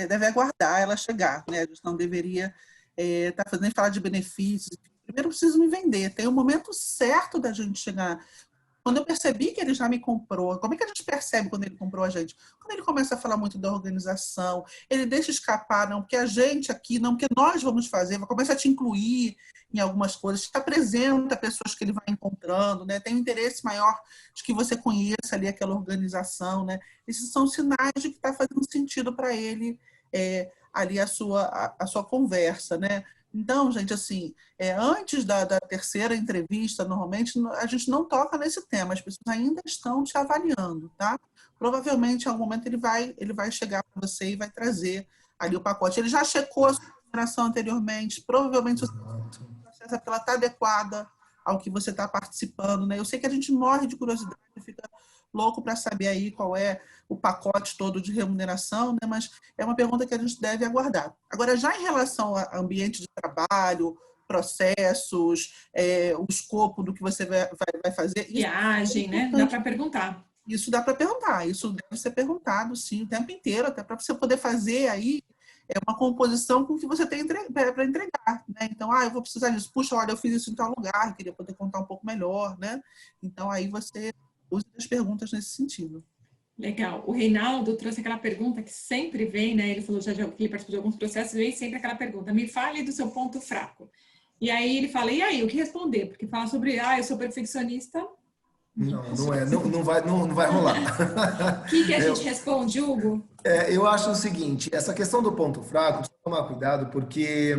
deve aguardar ela chegar, né? A gente não deveria estar fazendo falar de benefícios. Primeiro, eu preciso me vender. Tem um momento certo da gente chegar. Quando eu percebi que ele já me comprou, como é que a gente percebe quando ele comprou a gente? Quando ele começa a falar muito da organização, ele deixa escapar, não, porque a gente aqui, não, porque nós vamos fazer, começa a te incluir em algumas coisas, te apresenta pessoas que ele vai encontrando, né? Tem um interesse maior de que você conheça ali aquela organização, né? Esses são sinais de que está fazendo sentido para ele ali a sua conversa, né? Então, gente, assim, antes da terceira entrevista, normalmente, a gente não toca nesse tema, as pessoas ainda estão te avaliando, tá? Provavelmente, em algum momento, ele vai chegar para você e vai trazer ali o pacote. Ele já checou a sua remuneração anteriormente, provavelmente o processo ela está adequada ao que você está participando, né? Eu sei que a gente morre de curiosidade, fica louco para saber aí qual é o pacote todo de remuneração, né? Mas é uma pergunta que a gente deve aguardar. Agora, já em relação a ambiente de trabalho, processos, o escopo do que você vai fazer... Viagem, né? Dá para perguntar. Isso dá para perguntar, isso deve ser perguntado, sim, o tempo inteiro, até para você poder fazer aí uma composição com o que você tem para entregar, né? Então, eu vou precisar disso. Puxa, olha, eu fiz isso em tal lugar, queria poder contar um pouco melhor, né? Então, aí você usa as perguntas nesse sentido. Legal. O Reinaldo trouxe aquela pergunta que sempre vem, né? Ele falou já que ele participou de alguns processos, vem sempre aquela pergunta, me fale do seu ponto fraco. E aí ele fala, e aí, o que responder? Porque fala sobre, eu sou perfeccionista, Não vai rolar. O que a gente responde, Hugo? Eu acho o seguinte, essa questão do ponto fraco, precisa tomar cuidado, porque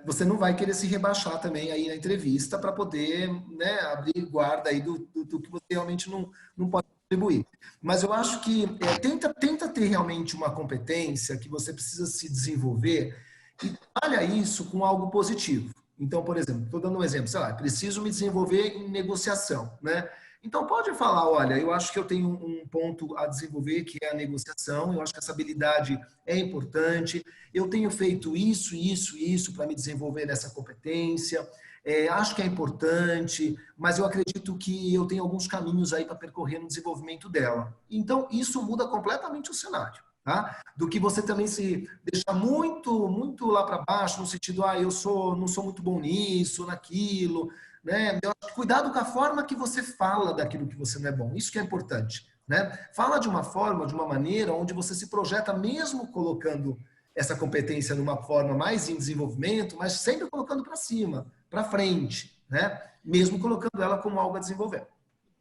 você não vai querer se rebaixar também aí na entrevista para poder, né, abrir guarda aí do que você realmente não pode contribuir. Mas eu acho que tenta ter realmente uma competência que você precisa se desenvolver e trabalha isso com algo positivo. Então, por exemplo, estou dando um exemplo, sei lá, preciso me desenvolver em negociação, né? Então, pode falar, olha, eu acho que eu tenho um ponto a desenvolver, que é a negociação, eu acho que essa habilidade é importante, eu tenho feito isso para me desenvolver nessa competência, acho que é importante, mas eu acredito que eu tenho alguns caminhos aí para percorrer no desenvolvimento dela. Então, isso muda completamente o cenário. Tá? Do que você também se deixar muito lá para baixo, no sentido, não sou muito bom nisso, naquilo, né? Cuidado com a forma que você fala daquilo que você não é bom, isso que é importante, né? Fala de uma forma, de uma maneira onde você se projeta mesmo colocando essa competência numa forma mais em desenvolvimento, mas sempre colocando para cima, para frente, né? Mesmo colocando ela como algo a desenvolver.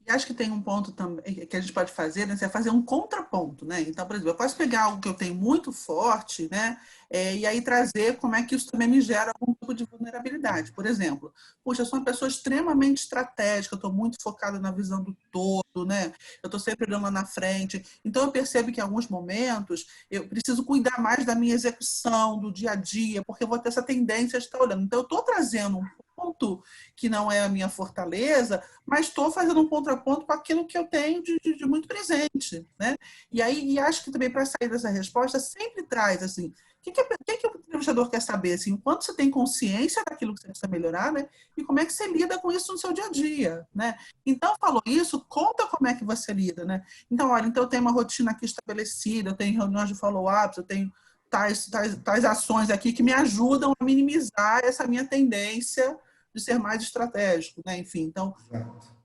E acho que tem um ponto também que a gente pode fazer, né? É fazer um contraponto, né? Então, por exemplo, eu posso pegar algo que eu tenho muito forte, né? E aí trazer como é que isso também me gera algum tipo de vulnerabilidade. Por exemplo, puxa, eu sou uma pessoa extremamente estratégica, eu estou muito focada na visão do todo, né? Eu estou sempre olhando lá na frente. Então, eu percebo que em alguns momentos eu preciso cuidar mais da minha execução, do dia a dia, porque eu vou ter essa tendência de estar olhando. Então, eu estou trazendo um ponto que não é a minha fortaleza, mas estou fazendo um contraponto com aquilo que eu tenho de muito presente, né? E aí, acho que também para sair dessa resposta sempre traz assim, o que o entrevistador quer saber, assim, o quanto você tem consciência daquilo que você precisa melhorar, né? E como é que você lida com isso no seu dia a dia, né? Então, falou isso, conta como é que você lida, né? Então, olha, então eu tenho uma rotina aqui estabelecida, eu tenho reuniões de follow-ups, eu tenho tais ações aqui que me ajudam a minimizar essa minha tendência de ser mais estratégico, né? Enfim, então,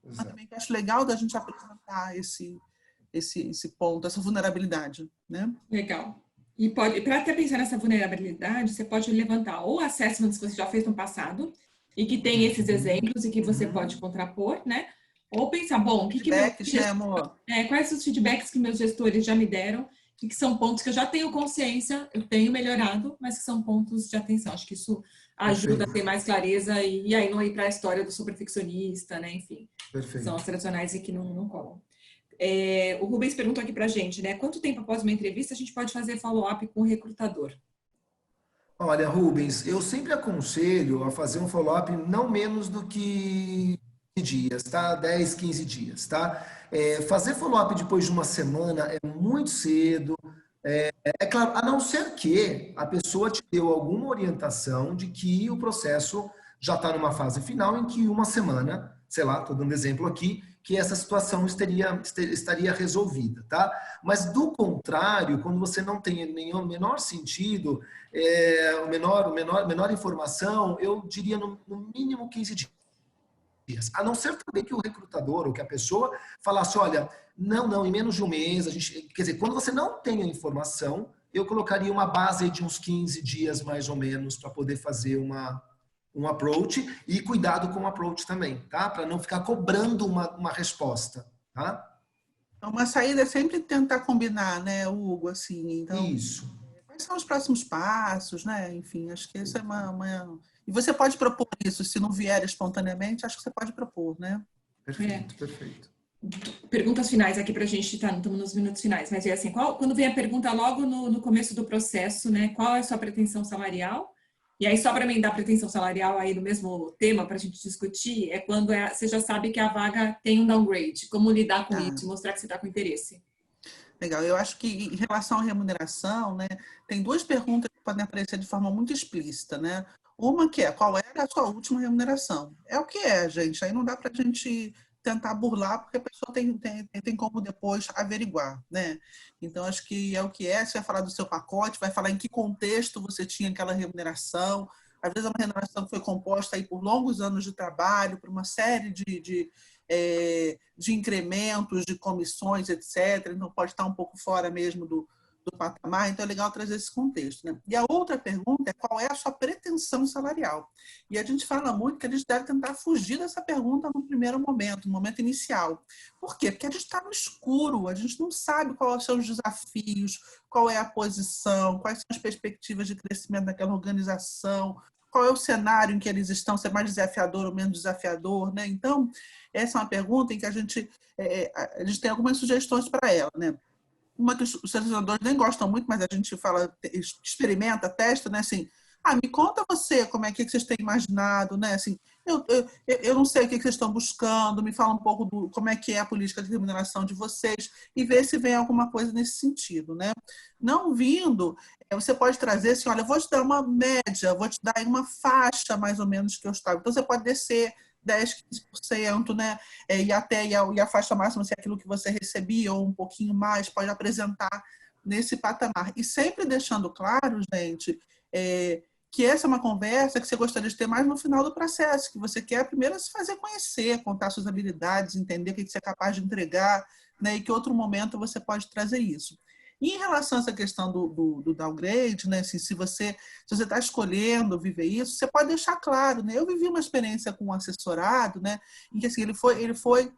Exato. também que acho legal da gente apresentar esse ponto, essa vulnerabilidade, né? Legal. E para até pensar nessa vulnerabilidade, você pode levantar ou assessments que você já fez no passado e que tem esses exemplos e que você pode contrapor, né? Ou pensar, bom, Feedbacks, né, amor? Quais os feedbacks que meus gestores já me deram e que são pontos que eu já tenho consciência, eu tenho melhorado, mas que são pontos de atenção. Acho que isso ajuda a ter mais clareza e aí não ir para a história do super perfeccionista, né? Enfim, são as tradicionais e que não colam. O Rubens perguntou aqui para a gente, né? Quanto tempo após uma entrevista a gente pode fazer follow-up com o recrutador? Olha, Rubens, eu sempre aconselho a fazer um follow-up não menos do que dias, tá? 10, 15 dias, tá? Fazer follow-up depois de uma semana é muito cedo. É claro, a não ser que a pessoa te deu alguma orientação de que o processo já está numa fase final em que uma semana, sei lá, estou dando exemplo aqui, que essa situação estaria resolvida, tá? Mas do contrário, quando você não tem nenhum menor sentido, menor informação, eu diria no mínimo 15 dias. A não ser também que o recrutador ou que a pessoa falasse, olha, não, em menos de um mês, quer dizer, quando você não tem a informação, eu colocaria uma base de uns 15 dias mais ou menos para poder fazer um approach e cuidado com o approach também, tá? Para não ficar cobrando uma resposta, tá? Uma saída é sempre tentar combinar, né, Hugo, assim, então, Isso. quais são os próximos passos, né? Enfim, acho que isso é E você pode propor isso, se não vier espontaneamente, acho que você pode propor, né? Perfeito. Perguntas finais aqui para a gente, tá? Não estamos nos minutos finais, mas é assim, quando vem a pergunta logo no começo do processo, né? Qual é a sua pretensão salarial? E aí, só para emendar a pretensão salarial aí no mesmo tema para a gente discutir, é quando você já sabe que a vaga tem um downgrade. Como lidar com isso? Mostrar que você está com interesse. Legal. Eu acho que em relação à remuneração, né, tem duas perguntas que podem aparecer de forma muito explícita, né? Uma que é, qual era a sua última remuneração? É o que é, gente. Aí não dá para a gente tentar burlar, porque a pessoa tem como depois averiguar, né? Então, acho que é o que é. Você vai falar do seu pacote, vai falar em que contexto você tinha aquela remuneração. Às vezes, é uma remuneração que foi composta aí por longos anos de trabalho, por uma série de incrementos, de comissões, etc. Então, pode estar um pouco fora mesmo do patamar, então é legal trazer esse contexto, né? E a outra pergunta é qual é a sua pretensão salarial? E a gente fala muito que a gente deve tentar fugir dessa pergunta no primeiro momento, no momento inicial. Por quê? Porque a gente está no escuro, a gente não sabe quais são os desafios, qual é a posição, quais são as perspectivas de crescimento daquela organização, qual é o cenário em que eles estão, se é mais desafiador ou menos desafiador, né? Então, essa é uma pergunta em que a gente tem algumas sugestões para ela, né? Uma que os selecionadores nem gostam muito, mas a gente fala, experimenta, testa, né? Assim, me conta você como é que vocês têm imaginado, né? Assim, eu não sei o que vocês estão buscando, me fala um pouco do como é que é a política de remuneração de vocês e ver se vem alguma coisa nesse sentido, né? Não vindo, você pode trazer assim, olha, eu vou te dar uma média, vou te dar uma faixa mais ou menos que eu estava. Então, você pode descer 10, 15%, né? E a faixa máxima, se é aquilo que você recebia ou um pouquinho mais, pode apresentar nesse patamar. E sempre deixando claro, gente, que essa é uma conversa que você gostaria de ter mais no final do processo, que você quer primeiro se fazer conhecer, contar suas habilidades, entender o que você é capaz de entregar, né? E que outro momento você pode trazer isso. E em relação a essa questão do downgrade, né? Assim, se você está escolhendo viver isso, você pode deixar claro, né? Eu vivi uma experiência com um assessorado, né? Em que assim, ele foi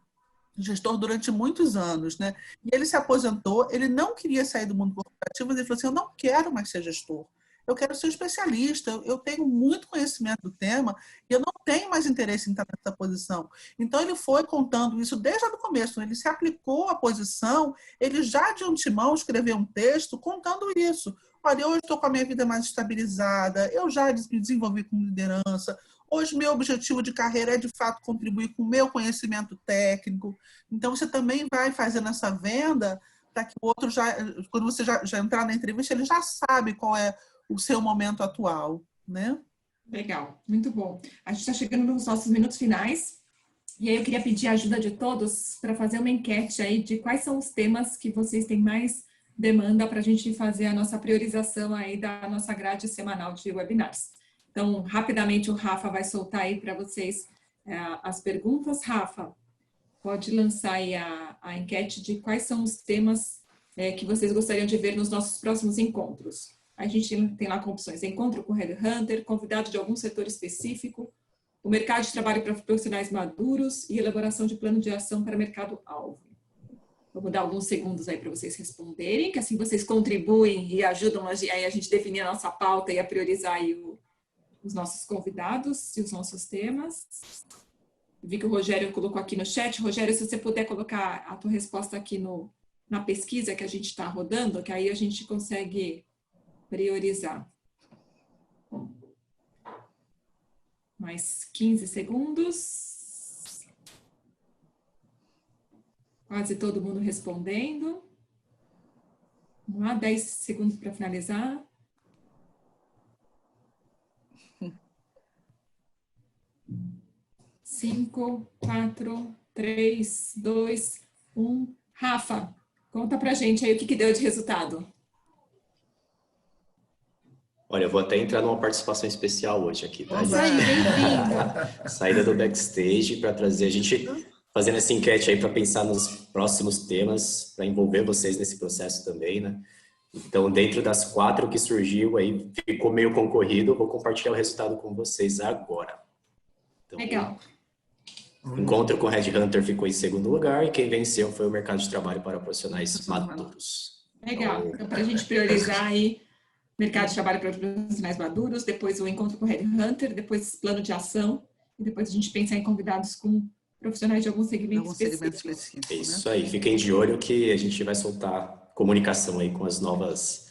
gestor durante muitos anos, né? E ele se aposentou, ele não queria sair do mundo corporativo, mas ele falou assim, eu não quero mais ser gestor. Eu quero ser um especialista, eu tenho muito conhecimento do tema e eu não tenho mais interesse em estar nessa posição. Então, ele foi contando isso desde o começo, ele se aplicou à posição, ele já de antemão escreveu um texto contando isso. Olha, hoje estou com a minha vida mais estabilizada, eu já me desenvolvi com liderança, hoje meu objetivo de carreira é, de fato, contribuir com o meu conhecimento técnico. Então, você também vai fazendo essa venda para que o outro, quando você já entrar na entrevista, ele já sabe qual é o seu momento atual, né? Legal, muito bom. A gente está chegando nos nossos minutos finais e aí eu queria pedir a ajuda de todos para fazer uma enquete aí de quais são os temas que vocês têm mais demanda para a gente fazer a nossa priorização aí da nossa grade semanal de webinars. Então, rapidamente o Rafa vai soltar aí para vocês as perguntas. Rafa, pode lançar aí a enquete de quais são os temas que vocês gostariam de ver nos nossos próximos encontros. A gente tem lá com opções: encontro com Headhunter, convidado de algum setor específico, o mercado de trabalho para profissionais maduros e elaboração de plano de ação para mercado-alvo. Vou dar alguns segundos aí para vocês responderem, que assim vocês contribuem e ajudam aí a gente definir a nossa pauta e a priorizar aí os nossos convidados e os nossos temas. Vi que o Rogério colocou aqui no chat. Rogério, se você puder colocar a tua resposta aqui na pesquisa que a gente está rodando, que aí a gente consegue priorizar. Bom, mais 15 segundos. Quase todo mundo respondendo. Vamos lá, 10 segundos para finalizar. Cinco, 4, 3, 2, 1. Rafa, conta pra gente aí o que deu de resultado. Olha, eu vou até entrar numa participação especial hoje aqui, tá? Isso aí, bem-vindo. Saída do backstage para trazer a gente, fazendo essa enquete aí para pensar nos próximos temas, para envolver vocês nesse processo também, né? Então, dentro das 4 que surgiu aí, ficou meio concorrido, eu vou compartilhar o resultado com vocês agora. Então, legal. Encontro com o Headhunter ficou em segundo lugar e quem venceu foi o mercado de trabalho para profissionais maduros. Legal. Então, para a gente priorizar aí mercado de trabalho para profissionais maduros, depois o encontro com o Headhunter, depois plano de ação e depois a gente pensar em convidados com profissionais de algum segmento específico. Isso aí, fiquem de olho que a gente vai soltar comunicação aí com as novas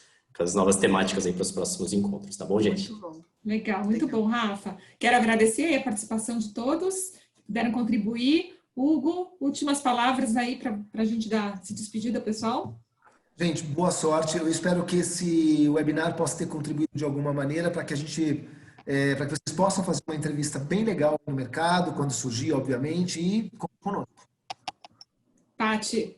temáticas aí para os próximos encontros, tá bom, gente? Muito bom. Legal, muito bom, Rafa. Quero agradecer a participação de todos que puderam contribuir. Hugo, últimas palavras aí para a gente se despedir do pessoal. Gente, boa sorte. Eu espero que esse webinar possa ter contribuído de alguma maneira para que a gente, para que vocês possam fazer uma entrevista bem legal no mercado, quando surgir, obviamente, e conosco. Paty.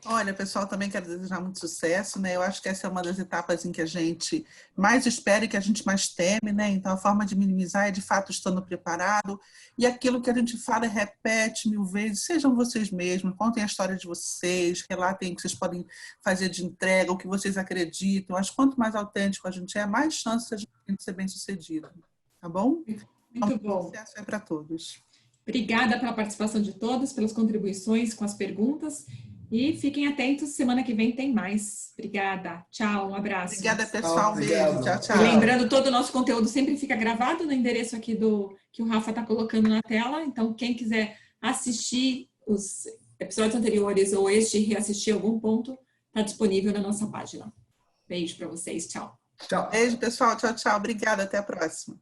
Olha, pessoal, também quero desejar muito sucesso, né? Eu acho que essa é uma das etapas em que a gente mais espera e que a gente mais teme, né? Então, a forma de minimizar é, de fato, estando preparado. E aquilo que a gente fala, repete 1000 vezes. Sejam vocês mesmos, contem a história de vocês, relatem o que vocês podem fazer de entrega, o que vocês acreditam. Acho que quanto mais autêntico a gente é, mais chances a gente tem de ser bem-sucedido. Tá bom? Muito bom. Sucesso é para todos. Obrigada pela participação de todos, pelas contribuições com as perguntas. E fiquem atentos, semana que vem tem mais. Obrigada. Tchau, um abraço. Obrigada, pessoal. Obrigado. Beijo. Tchau, tchau. E lembrando, todo o nosso conteúdo sempre fica gravado no endereço aqui que o Rafa está colocando na tela. Então, quem quiser assistir os episódios anteriores ou este e reassistir algum ponto, está disponível na nossa página. Beijo para vocês. Tchau. Tchau. Beijo, pessoal. Tchau, tchau. Obrigada. Até a próxima.